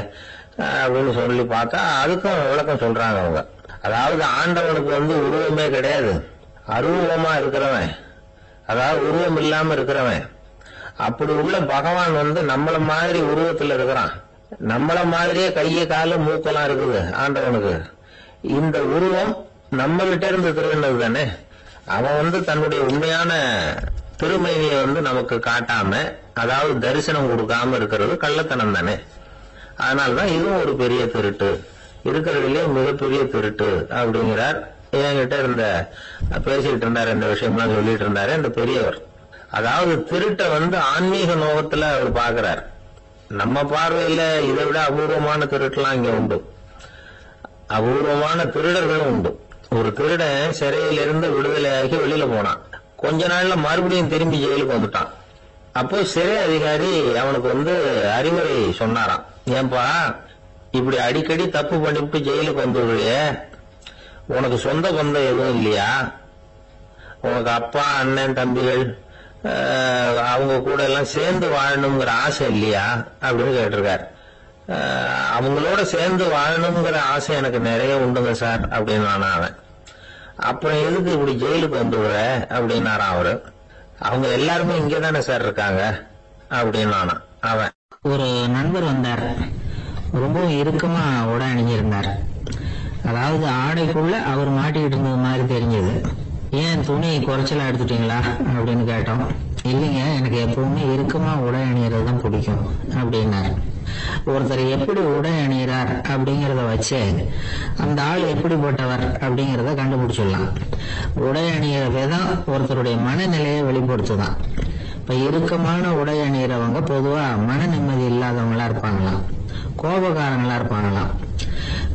அப்படின்னு சொல்லி பார்த்தா அதுக்கும் விளக்கம் சொல்றாங்க அவங்க. அதாவது ஆண்டவனுக்கு வந்து உருவமே கிடையாது, அருவமா இருக்கிறவன், அதாவது உருவம் இல்லாம இருக்கிறவன். அப்படி உள்ள பகவான் வந்து நம்மள மாதிரி உருவத்துல இருக்கிறான். நம்மள மாதிரியே கைய கால மூக்கெல்லாம் இருக்குது ஆண்டவனுக்கு. இந்த உருவம் நம்ம கிட்ட இருந்து திருடினது தானே. அவன் வந்து தன்னுடைய உண்மையான திருமையை வந்து நமக்கு காட்டாம, அதாவது தரிசனம் கொடுக்காம இருக்கிறது கள்ளத்தனம் தானே. அதனாலதான் இதுவும் ஒரு பெரிய திருட்டு, இருக்கிறதுலயே மிகப்பெரிய திருட்டு அப்படிங்கிறார். என்கிட்ட இருந்த பேசிக்கிட்டு இருந்தாரு, இந்த விஷயம்லாம் சொல்லிட்டு இருந்தாரு இந்த பெரியவர். அதாவது திருட்டை வந்து ஆன்மீக நோகத்துல அவர் பாக்குறார். நம்ம பார்வையில இதை விட அபூர்வமான திருட்டுலாம் இங்க உண்டு, அபூர்வமான திருடர்களும் உண்டு. ஒரு திருடன் சிறையிலிருந்து விடுதலையாகி வெளியில போனான். கொஞ்ச நாள்ல மறுபடியும் திரும்பி ஜெயிலுக்கு வந்துட்டான். அப்போ சிறை அதிகாரி அவனுக்கு வந்து அறிவுரை சொன்னாராம். ஏன்பா இப்படி அடிக்கடி தப்பு பண்ணிவிட்டு ஜெயிலுக்கு வந்துடுறிய, உனக்கு சொந்த பந்தம் எதுவும் இல்லையா? உனக்கு அப்பா அண்ணன் தம்பிகள் அவங்க கூட எல்லாம் சேர்ந்து வாழணுங்கிற ஆசை இல்லையா அப்படின்னு கேட்டிருக்காரு. அவங்களோட சேர்ந்து வாழணுங்கிற ஆசை எனக்கு நிறைய உண்டுங்க சார் அப்படின்னு அவன். அப்புறம் எதுக்கு இப்படி ஜெயிலுக்கு வந்துடுற அப்படின்னாராம் அவரு. அவங்க எல்லாருமே இங்கதானே சார் இருக்காங்க அப்படின்னு அவன். ஒரு நண்பர் வந்தார், ரொம்பவும் இறுக்கமா உடை அணிஞ்சிருந்தார். அதாவது ஆடைக்குள்ள அவர் மாட்டிக்கிட்டு இருந்தது மாதிரி தெரிஞ்சது. ஏன் துணி குறைச்சலா எடுத்துட்டீங்களா அப்படின்னு கேட்டோம். இல்லைங்க, எனக்கு எப்பவுமே இறுக்கமா உடை அணியறது தான் பிடிக்கும் அப்படின்னாரு. ஒருத்தர் எப்படி உடை அணிகிறார் அப்படிங்கறத வச்சு அந்த ஆள் எப்படிப்பட்டவர் அப்படிங்கறத கண்டுபிடிச்சிடலாம். உடை அணிகிற விதம் ஒருத்தருடைய மனநிலையை வெளிப்படுத்துதான். இப்ப இறுக்கமான உடை அணிகிறவங்க பொதுவா மன நிம்மதி இல்லாதவங்களா இருப்பாங்களாம், கோபக்காரங்களா இருப்பாங்களாம்.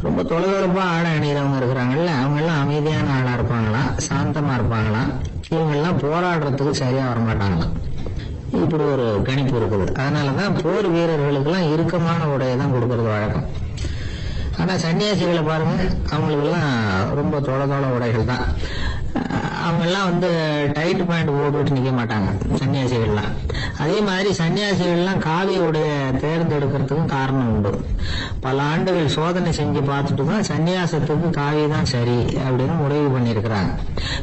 ரொம்ப தொலைதொலைப்பா ஆடை அணிகிறவங்க இருக்கிறாங்கல்ல, அவங்க எல்லாம் அமைதியான ஆளா இருப்பாங்களாம், சாந்தமா இருப்பாங்களாம். இவங்க எல்லாம் போராடுறதுக்கு சரியா வரமாட்டாங்களாம். இப்படி ஒரு கணிப்பு இருக்குது. அதனாலதான் போர் வீரர்களுக்கு எல்லாம் இறுக்கமான உடையை தான் கொடுக்கறது வழக்கம். ஆனா சன்னியாசிகளை பாருங்க, அவங்களுக்கு எல்லாம் ரொம்ப தொலை உடைகள் தான். அவங்க எல்லாம் வந்து டைட் பேண்ட் போட்டுட்டு நிக்க மாட்டாங்க சன்னியாசிகள்லாம். அதே மாதிரி சன்னியாசிகள்லாம் காவி உடைய தேர்ந்தெடுக்கிறதுக்கும் காரணம் உண்டு. பல ஆண்டுகள் சோதனை செஞ்சு பார்த்துட்டு தான் சன்னியாசத்துக்கு காவி தான் சரி அப்படின்னு முடிவு பண்ணியிருக்கிறாங்க.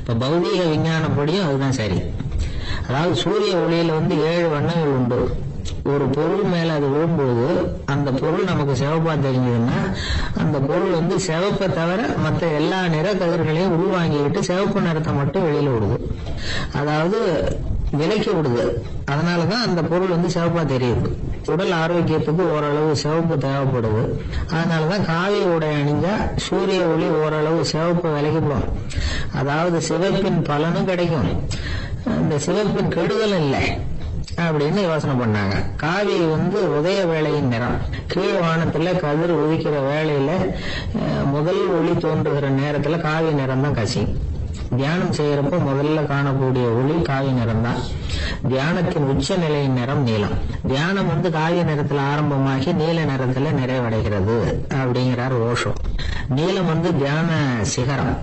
இப்ப பௌதீக விஞ்ஞானப்படியும் அதுதான் சரி. அதாவது சூரிய ஒளியில வந்து 7 வண்ணங்கள் உண்டு. ஒரு பொருள் மேல அது விழும்போது அந்த பொருள் நமக்கு சிவப்பா தெரிஞ்சதுன்னா அந்த பொருள் வந்து சிவப்பை தவிர மற்ற எல்லா நிற கதிர்களையும் உள்வாங்கிக்கிட்டு சிவப்பு நிறத்தை மட்டும் வெளியில விடுது, அதாவது விலைக்கு விடுது. அதனாலதான் அந்த பொருள் வந்து சிவப்பா தெரியுது. உடல் ஆரோக்கியத்துக்கு ஓரளவு சிவப்பு தேவைப்படுது. அதனாலதான் காவி உடை அணிஞ்சா சூரிய ஒளி ஓரளவு சிவப்பு விலகிப்போம். அதாவது சிவப்பின் பலனும் கிடைக்கும், இந்த சிவப்பின் கெடுதலும் இல்லை அப்படின்னு யோசனை பண்ணாங்க. காவி வந்து உதய வேளையின் நிறம். கீழ் வானத்துல கதிர் உதிக்கிற வேளையில முதல் ஒளி தோன்றுகிற நேரத்துல காவி நிறம் தான் கசியும். தியானம் செய்யறப்ப முதல்ல காணக்கூடிய ஒளி காவி நிறம் தான். தியானத்தின் உச்ச நிலையின் நிறம் நீலம். தியானம் வந்து காவி நிறத்துல ஆரம்பமாகி நீல நிறத்துல நிறைவடைகிறது அப்படிங்கிறார் ஓஷோ. நீலம் வந்து தியான சிகரம்,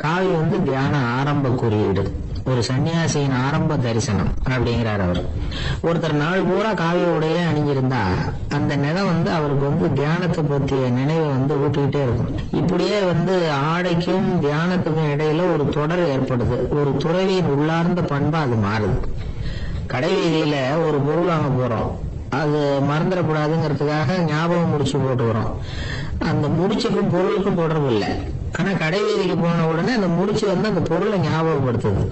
காவி வந்து தியான ஆரம்ப குறியீடு, ஒரு சன்னியாசியின் ஆரம்ப தரிசனம் அப்படிங்கிறார் அவர். ஒருத்தர் நாள் பூரா காவி உடைய அணிஞ்சிருந்தா அந்த நிறம் வந்து அவருக்கு வந்து தியானத்தை பற்றிய நினைவை வந்து ஊட்டிக்கிட்டே இருக்கும். இப்படியே வந்து ஆடைக்கும் தியானத்துக்கும் இடையில ஒரு தொடர் ஏற்படுது. ஒரு துறவியின் உள்ளார்ந்த பண்பா அது மாறுது. கடை வீதியில ஒரு பொருள் வாங்க போறோம், அது மறந்துடக்கூடாதுங்கிறதுக்காக ஞாபகம் முடிச்சு போட்டுக்கிறோம். அந்த முடிச்சுக்கும் பொருளுக்கும் தொடர்பு இல்லை. ஆனா கடை வீதிக்கு போன உடனே அந்த முடிச்சு வந்து அந்த பொருளை ஞாபகப்படுத்துது.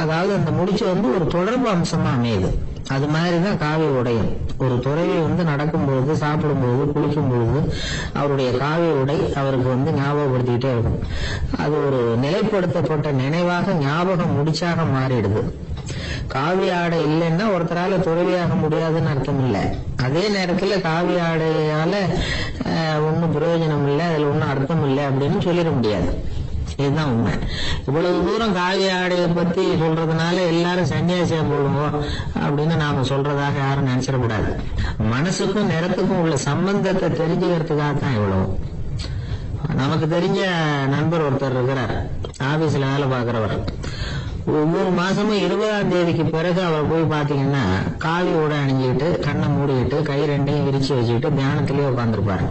அதாவது அந்த முடிச்சு வந்து ஒரு தொடர்பு அம்சமா அமையுது. அது மாதிரிதான் காவி உடையும். ஒரு துறவி வந்து நடக்கும்போது, சாப்பிடும்போது, குளிக்கும்போது அவருடைய காவி உடை அவருக்கு வந்து ஞாபகப்படுத்திக்கிட்டே இருக்கும். அது ஒரு நிலைப்படுத்தப்பட்ட நினைவாக ஞாபகம் முடிச்சாக மாறிடுது. காவி ஆடை இல்லைன்னா ஒருத்தரால துறவியாக முடியாதுன்னு அர்த்தம் இல்லை. அதே நேரத்துல காவி ஆடையால ஒன்னும் பிரயோஜனம் இல்லை, அதுல ஒன்னும் அர்த்தம் இல்லை அப்படின்னு சொல்லிட முடியாது. இதுதான் உண்மை. இவ்வளவு தூரம் காவி ஆடையை பத்தி சொல்றதுனால எல்லாரும் சன்னியாசியா போடுவோம் அப்படின்னு நாம சொல்றதாக யாரும் நினைச்சிடக்கூடாது. மனசுக்கும் நிறத்துக்கும் உள்ள சம்பந்தத்தை தெரிஞ்சுக்கிறதுக்காக தான் இவ்வளவு. நமக்கு தெரிஞ்ச நண்பர் ஒருத்தர் இருக்கிறார், ஆபீஸ்ல வேலை பார்க்கிறவர். ஒவ்வொரு மாசமும் 20ஆம் தேதிக்கு பிறகு அவர் போய் பாத்தீங்கன்னா காவி உடை அணிஞ்சுக்கிட்டு கண்ணை மூடிக்கிட்டு கை ரெண்டையும் விரிச்சு வச்சுக்கிட்டு தியானத்திலேயே உட்காந்துருப்பாரு.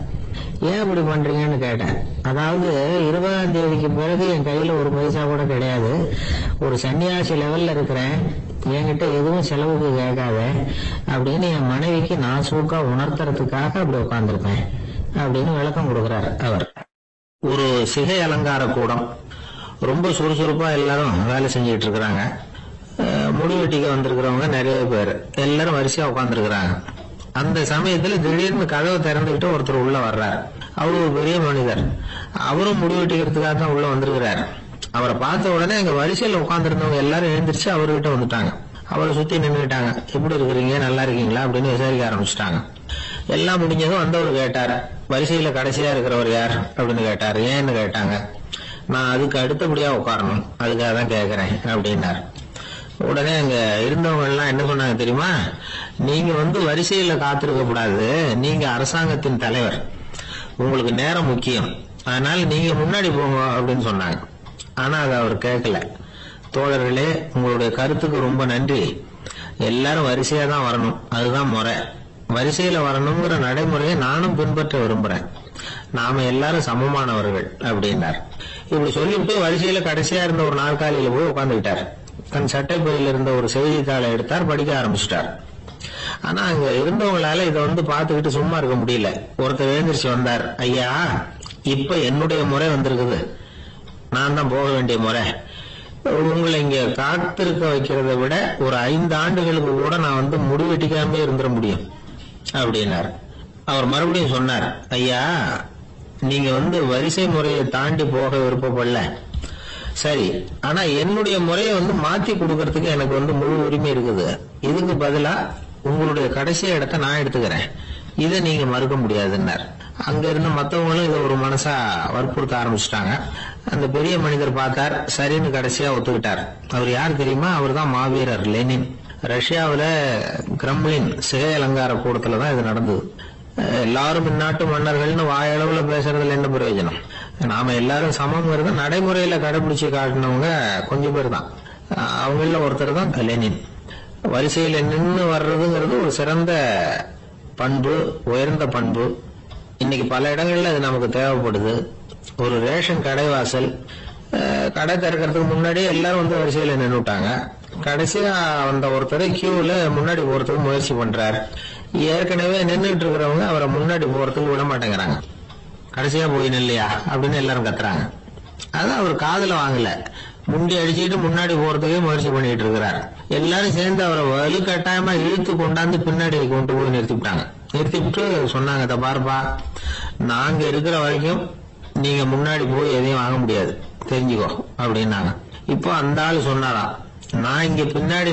ஏன் இப்படி பண்றீங்கன்னு கேட்டேன். அதாவது 20ஆம் தேதிக்கு பிறகு என் கையில ஒரு பைசா கூட கிடையாது, ஒரு சன்னியாசி லெவல்ல இருக்கிறேன், என்கிட்ட எதுவும் செலவுக்கு கேட்காத அப்படின்னு என் மனைவிக்கு நான் சூக்கா உணர்த்துறதுக்காக அப்படி உட்காந்துருப்பேன் அப்படின்னு விளக்கம் கொடுக்கிறார் அவர். ஒரு சிகை அலங்கார கூடம், ரொம்ப சுறுசுறுப்பா எல்லாரும் வேலை செஞ்சுட்டு இருக்கிறாங்க. முடிவெட்டிக்க வந்திருக்கிறவங்க நிறைய பேர், எல்லாரும் வரிசையா உட்காந்துருக்கிறாங்க. அந்த சமயத்துல திடீர்னு கதவை திறந்துகிட்டு ஒருத்தர் உள்ள வர்றாரு. அவரு ஒரு பெரிய மனிதர், அவரும் முடிவெட்டிக்கிறதுக்காக தான் உள்ள வந்திருக்கிறாரு. அவரை பார்த்த உடனே அங்க வரிசையில உட்காந்துருந்தவங்க எல்லாரும் எழுந்திரிச்சு அவர்கிட்ட வந்துட்டாங்க. அவரை சுத்தி நின்றுட்டாங்க. எப்படி இருக்கிறீங்க, நல்லா இருக்கீங்களா அப்படின்னு விசாரிக்க ஆரம்பிச்சுட்டாங்க. எல்லாம் முடிஞ்சதும் வந்தவர் கேட்டார், வரிசையில கடைசியா இருக்கிறவர் யார் அப்படின்னு கேட்டார். ஏன்னு கேட்டாங்க. நான் அதுக்கு அடுத்தபடியா உட்காரணும், அதுக்காக தான் கேட்கிறேன் அப்படின்னாரு. உடனே அங்க இருந்தவங்க எல்லாம் என்ன சொன்னாங்க தெரியுமா, நீங்க வந்து வரிசையில காத்திருக்க கூடாது, நீங்க அரசாங்கத்தின் தலைவர், உங்களுக்கு நேரம் முக்கியம், அதனால நீங்க முன்னாடி போங்க அப்படின்னு சொன்னாங்க. ஆனா அதை அவர் கேட்கல. தோழர்களே, உங்களுடைய கருத்துக்கு ரொம்ப நன்றி, எல்லாரும் வரிசையா தான் வரணும், அதுதான் முறை, வரிசையில வரணுங்கிற நடைமுறையை நானும் பின்பற்ற விரும்புறேன், நாம எல்லாரும் சமமானவர்கள் அப்படின்னார். இப்படி சொல்லிவிட்டு வரிசையில கடைசியா இருந்த ஒரு நாற்காலியில போய் உட்கார்ந்துக்கிட்டார். தன் சட்டை பையில இருந்த ஒரு செய்தித்தாளை எடுத்தார், படிக்க ஆரம்பிச்சிட்டார். ஆனா அங்க இருந்தவங்களால இதை வந்து பாத்துக்கிட்டு சும்மா இருக்க முடியல. ஒருத்தர் எழுந்திரிச்சு வந்தார். ஐயா, இப்ப என்னுடைய முறை வந்திருக்குது, நான் தான் போக வேண்டிய முறை, உங்களை இங்க காத்திருக்க வைக்கிறத விட ஒரு 5 ஆண்டுகளுக்கு கூட நான் வந்து முடிவெட்டிக்காம இருந்துட முடியும் அப்படின்னார். அவர் மறுபடியும் சொன்னார், ஐயா, நீங்க வந்து வரிசை முறையை தாண்டி போக விருப்பப்படல, சரி, ஆனா என்னுடைய முறையை வந்து மாத்தி கொடுக்கறதுக்கு எனக்கு வந்து முழு உரிமை இருக்குது, இதுக்கு பதிலா உங்களுடைய கடைசி இடத்தை நான் எடுத்துக்கிறேன், இதை நீங்க மறுக்க முடியாதுன்னார். அங்க இருந்த மத்தவங்களும் இதை ஒரு மனசா வற்புறுத்த ஆரம்பிச்சுட்டாங்க. அந்த பெரிய மனிதர் பார்த்தார், சரின்னு கடைசியா ஒத்துக்கிட்டார். அவர் யார் தெரியுமா, அவர் தான் மாவீரர் லெனின். ரஷ்யாவில கிரெம்ளின் சிகை அலங்கார கூடத்துலதான் இது நடந்தது. எல்லாரும் இந்நாட்டு மன்னர்கள்னு வாயளவுல பேசுறதுல என்ன பிரயோஜனம், நாம எல்லாரும் சமங்கிறத நடைமுறையில கடைபிடிச்சு காட்டினவங்க கொஞ்சம் பேர் தான். அவங்கள ஒருத்தர் தான் லெனின். வரிசையில நின்று வர்றதுங்கிறது ஒரு சிறந்த பண்பு, உயர்ந்த பண்பு. இன்னைக்கு பல இடங்கள்ல அது நமக்கு தேவைப்படுது. ஒரு ரேஷன் கடைவாசல், கடை திறக்கிறதுக்கு முன்னாடி எல்லாரும் வந்து வரிசையில நின்றுட்டாங்க. கடைசியா வந்த ஒருத்தர் கியூல முன்னாடி போறதுக்கு முயற்சி பண்றாரு. ஏற்கனவே நின்றுட்டு இருக்கிறவங்க அவரை முன்னாடி போறதுக்கு விட மாட்டேங்கிறாங்க. கடைசியா போய் நில்லையா அப்படின்னு எல்லாரும் கத்துறாங்க. அதான் அவர் காதுல வாங்கல, முண்டி அடிச்சுட்டு முன்னாடி போறதுக்கே முயற்சி பண்ணிட்டு இருக்கிறார். எல்லாரும் சேர்ந்து அவரை வலுக்கட்டாயமா இழுத்து கொண்டாந்து பின்னாடி கொண்டு போய் நிறுத்திவிட்டு சொன்னாங்க, இத பாருப்பா, நாங்க இருக்கிற வரைக்கும் நீங்க முன்னாடி போய் எதையும் வாங்க முடியாது, தெரிஞ்சுக்கோ அப்படின்னாங்க. இப்போ அந்த ஆளு சொன்னாராம், நான் இங்க பின்னாடி